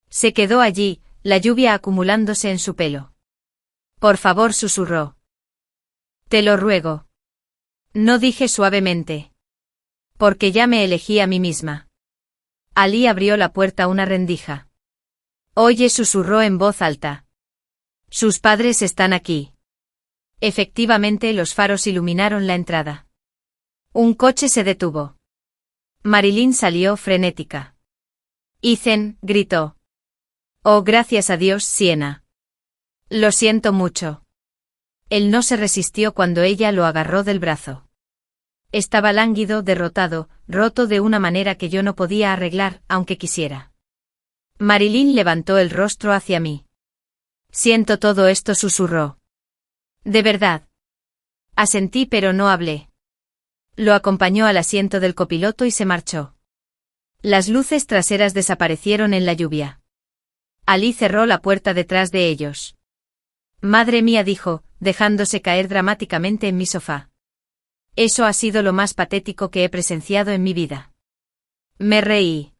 Se quedó allí, la lluvia acumulándose en su pelo. Por favor, susurró. Te lo ruego. No, dije suavemente. Porque ya me elegí a mí misma. Ali abrió la puerta una rendija. Oye, susurró en voz alta. Sus padres están aquí. Efectivamente, los faros iluminaron la entrada. Un coche se detuvo. Marilyn salió frenética. Ethan, gritó. Oh, gracias a Dios, Sienna. Lo siento mucho. Él no se resistió cuando ella lo agarró del brazo. Estaba lánguido, derrotado, roto de una manera que yo no podía arreglar, aunque quisiera. Marilyn levantó el rostro hacia mí. Siento todo esto, susurró. De verdad. Asentí, pero no hablé. Lo acompañó al asiento del copiloto y se marchó. Las luces traseras desaparecieron en la lluvia. Ali cerró la puerta detrás de ellos. Madre mía, dijo, dejándose caer dramáticamente en mi sofá. Eso ha sido lo más patético que he presenciado en mi vida. Me reí.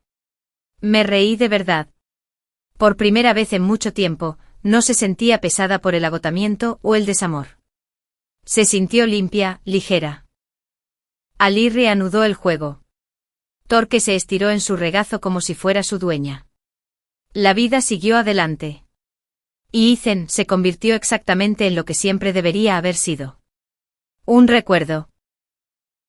Me reí de verdad. Por primera vez en mucho tiempo, no se sentía pesada por el agotamiento o el desamor. Se sintió limpia, ligera. Ali reanudó el juego. Torque se estiró en su regazo como si fuera su dueña. La vida siguió adelante. Y Ethan se convirtió exactamente en lo que siempre debería haber sido. Un recuerdo.